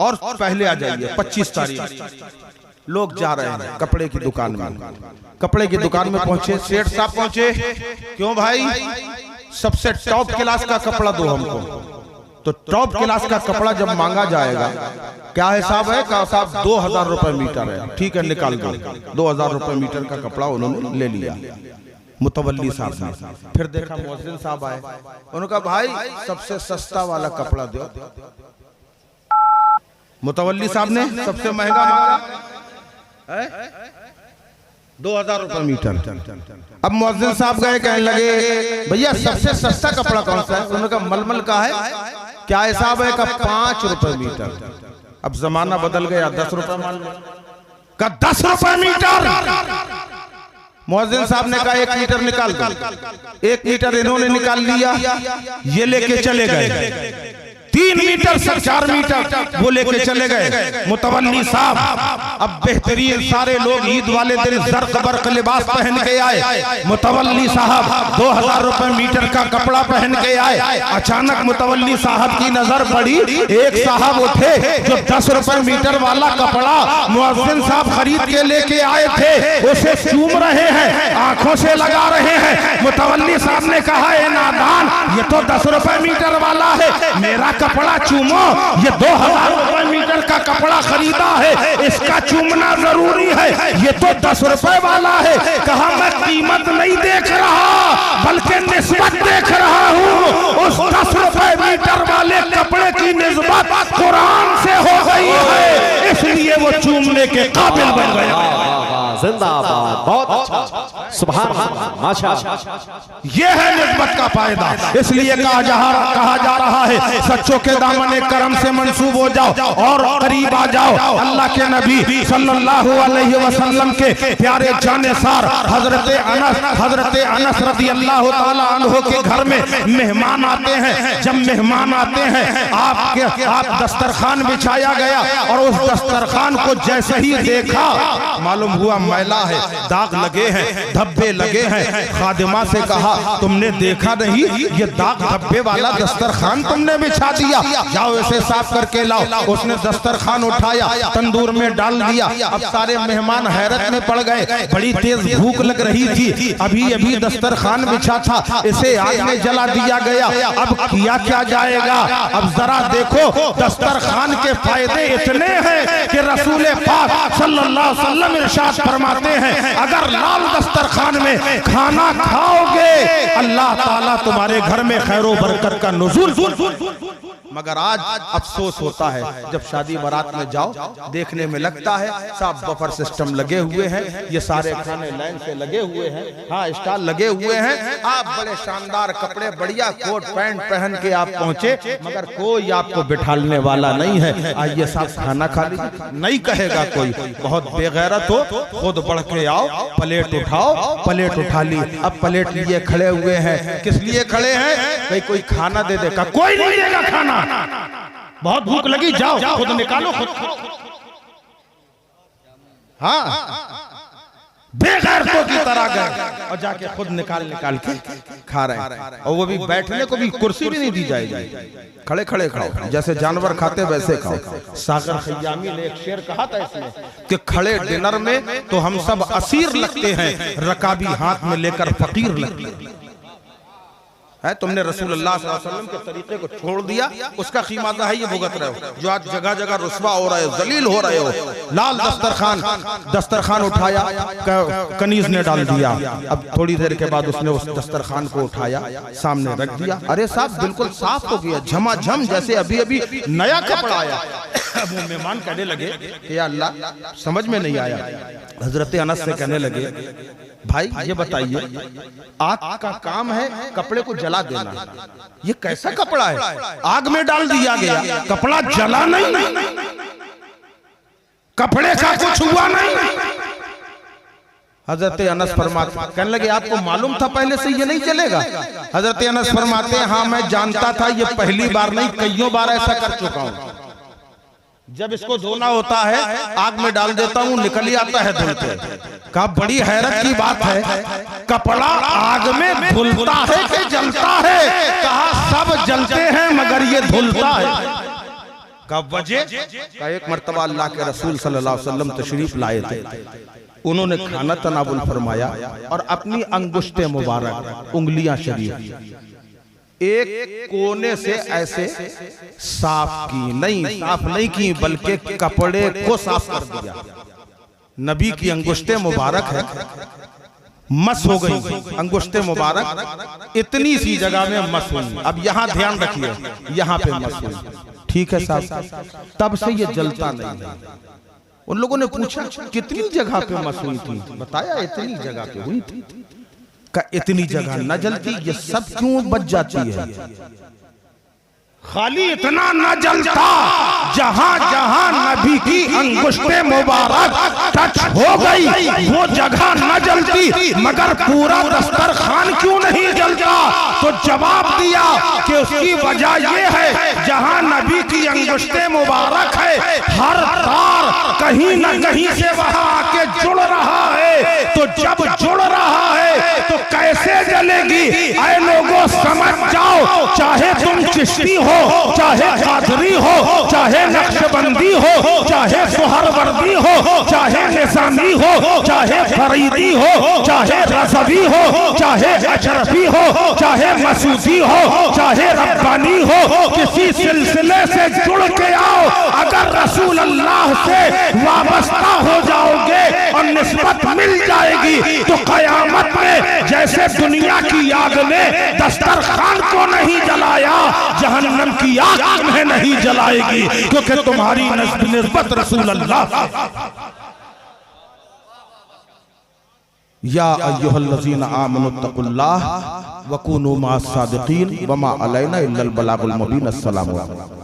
और पहले आ जाइए 25 तारीख लोग जा रहे हैं कपड़े की दुकान में, कपड़े की दुकान में पहुंचे, सेठ साहब पहुंचे, क्यों भाई सबसे टॉप क्लास का कपड़ा दो हमको। तो टॉप क्लास का कपड़ा जब मांगा जाएगा, क्या हिसाब है? कहा साहब 2000 रुपए मीटर है। ठीक है निकाल दो। 2000 रुपए मीटर का कपड़ा उन्होंने ले लिया मुतवल्ली साहब ने। फिर देखा मुअज्जिन साहब आए, उन्होंने कहा भाई सबसे सस्ता वाला कपड़ा दो। मुतवल्ली साहब ने सबसे महंगा मांगा 2000 रुपए मीटर। अब मुअज्जिन साहब गए, कहने लगे भैया सबसे सस्ता कपड़ा कौन सा है? उन्होंने कहा मलमल का है। क्या हिसाब है? का 5 रुपए मीटर। अब जमाना बदल गया, 10 रुपए मान लो। का 10 रुपए मीटर। मुअज्जिन साहब ने कहा 1 मीटर निकाल दो। 1 मीटर इन्होंने निकाल लिया, ये लेके चले गए। 3 मीटर से 4 मीटर वो लेके चले गए। मुतवल्ली साहब अब बेहतरीन सारे लोग ईद वाले दिन जर्क बर्क लिबास पहन के आए। मुतवल्ली साहब 2000 रुपए मीटर का कपड़ा पहन के आए। अचानक मुतवल्ली साहब की नजर पड़ी, एक साहब उठे जो 10 रुपए मीटर वाला कपड़ा मुअज्जिन साहब खरीद के लेके आए थे, उसे चूम रहे हैं, आंखों से लगा रहे हैं। मुतवल्ली साहब ने कहा, ए नादान, ये तो 10 रुपए मीटर वाला है, मेरा कपड़ा चूमो। ये 2000 रुपए मीटर का कपड़ा खरीदा है, इसका चूमना जरूरी है, ये तो 10 रुपए वाला है। कहा, मैं कीमत नहीं देख रहा बल्कि निस्बत देख रहा हूँ। उस 10 रुपए मीटर वाले कपड़े की निस्बत कुरान से हो गई है, इसलिए वो चूमने के काबिल बन गया। जिंदाबाद, बहुत अच्छा, सुभान अल्लाह, माशाअल्लाह। ये है निस्बत का फायदा। इसलिए कहा जा रहा है, सच्चों के दामन करम से मंसूब हो जाओ और करीब आ जाओ। अल्लाह के नबी सल्लल्लाहु अलैहि वसल्लम के प्यारे जानेसार हजरत अनस रज़ी अल्लाह ताला अन्हु के घर में मेहमान आते हैं। जब मेहमान आते हैं, आप दस्तरखान बिछाया गया और उस दस्तरखान को जैसे ही देखा, मालूम हुआ मैला है, दाग लगे हैं, धब्बे लगे हैं। खादिमा से कहा, तुमने देखा नहीं, ये दाग धब्बे वाला दस्तरखान तुमने बिछा दिया, जाओ इसे साफ करके लाओ। उसने दस्तरखान उठाया, तंदूर में डाल दिया। अब सारे मेहमान हैरत में पड़ गए, बड़ी तेज भूख लग रही थी, अभी अभी दस्तरखान बिछा था, इसे आग में जला दिया गया। अब किया क्या जाएगा? अब जरा देखो, दस्तरखान के फायदे इतने हैं कि रसूल पाक सल्लल्लाहु अलैहि वसल्लम इरशाद फरमाते हैं, अगर लाल दस्तरखान में खाना खाओगे, अल्लाह ताला तुम्हारे घर में खैरो बरकत का नुज़ूल। मगर आज अफसोस होता है, जब शादी बारात में जाओ, देखने में लगता है सब बफर सिस्टम लगे हुए हैं, ये सारे खाने लाइन से लगे हुए हैं, हाँ स्टॉल लगे हुए हैं। आप बड़े शानदार कपड़े, बढ़िया कोट पैंट पहन के आप पहुंचे, मगर कोई आपको बिठालने वाला नहीं है, आइए साहब खाना खा लीजिए, नहीं कहेगा कोई। बहुत बेगैरत हो, खुद बढ़ के आओ, प्लेट उठाओ, प्लेट उठा ली। अब प्लेट लिए खड़े हुए हैं, किस लिए खड़े हैं? भाई कोई खाना दे देगा, कोई नहीं देगा खाना। बहुत भूख लगी, जाओ खुद निकालो, खुद। हाँ, बेगैरतों की तरह गए और जाके खुद निकाल के खा रहे हैं। और वो भी बैठने को भी कुर्सी भी नहीं दी जाएगी, खड़े खड़े खाओ, जैसे जानवर खाते वैसे खाओ। सागर खयामी ने एक शेर कहा था इसमें कि खड़े डिनर में तो हम सब असीर लगते हैं, रकाबी हाथ में लेकर फकीर लगते हैं। है, तुमने रसूलुल्लाह सल्लल्लाहु अलैहि वसल्लम के तरीके को छोड़ दिया, उसका कीमत है ये भुगत रहे हो, जो आज जगह जगह रुस्वा हो रहे हो, जलील हो रहे हो। लाल दस्तरखान उठाया, कनीज ने डाल दिया। अब थोड़ी देर के बाद उसने उस दस्तरखान को उठाया, सामने रख दिया। अरे साहब बिल्कुल साफ हो गया, झमाझम, जैसे अभी अभी नया कपड़ा आया। अब वो मेहमान कहने लगे कि या अल्लाह, समझ में नहीं आया। हजरत अनस से कहने लगे, भाई ये बताइए, आग का काम है कपड़े को जला देना, ये कैसा कपड़ा है? आग में डाल दिया गया, कपड़ा जला नहीं, कपड़े का कुछ हुआ नहीं। हजरत अनस फरमाते, कहने लगे आपको मालूम था पहले से ये नहीं चलेगा? हजरत अनस फरमाते, हाँ मैं जानता था, ये पहली बार नहीं कईयों बार ऐसा कर चुका हूँ। जब इसको धोना होता है, आग में डाल देता हूँ, निकल ही आता है धुल के। कहा बड़ी हैरत की बात है, कपड़ा आग में धुलता है कि जलता है? कहा सब जलते हैं मगर ये धुलता है। का वजह? का एक मर्तबा अल्लाह के रसूल सल्लल्लाहु अलैहि वसल्लम तशरीफ लाए थे, उन्होंने खाना तनावुल फरमाया और अपनी अंगुश्ते मुबारक, उंगलियां शरीफ एक कोने से ऐसे साफ की, साफ नहीं की बल्कि कपड़े को साफ कर दिया। नबी की अंगुश्ते मुबारक है, मस हो गई अंगुश्ते मुबारक, इतनी सी जगह में मस हुई। अब यहाँ ध्यान रखिए, यहाँ पे मस हुई, ठीक है साहब, तब से ये जलता नहीं है। उन लोगों ने पूछा कितनी जगह पे मस हुई थी? बताया इतनी जगह पे हुई थी। का इतनी जगह न जलती, ये सब क्यों बच जाती है? खाली इतना न जलता, जहां जहां नबी की अंगुष्ठे मुबारक टच हो गई वो जगह न जलती, मगर पूरा दस्तरखान क्यों नहीं जलता? तो जवाब दिया कि उसकी वजह ये है, जहां नबी की अंगुष्ठे मुबारक है, हर तार कहीं न कहीं से वहां आके जुड़ रहा है। तो जब जुड़ रहा है तो कैसे जलेगी? ऐ लोगों समझ जाओ, चाहे तुम चिश्ती हो, चाहे कादरी हो, चाहे नक्शबंदी हो, चाहे सुहरवर्दी हो, चाहे निजामी हो, चाहे फरीदी हो, चाहे रज़वी हो, चाहे अशरफी हो, चाहे मसूदी हो, चाहे रब्बानी हो, किसी सिलसिले से जुड़ के आओ, अगर रसूल अल्लाह से वाबस्ता हो जाओगे और निस्बत मिल जाएगी तो कयामत में जैसे दुनिया की आग ने दस्तरखान को नहीं जलाया, जहन्नम की आग तुम्हें नहीं जलाएगी, क्योंकि तुम्हारी निस्बत रसूल अल्लाह। या अय्युहल्लज़ीना आमनुत्तकुल्लाह वकुनू मअस सादिकीन वमा अलैना इल्लल बलागुल मुबीन। अस्सलामु अलैकुम।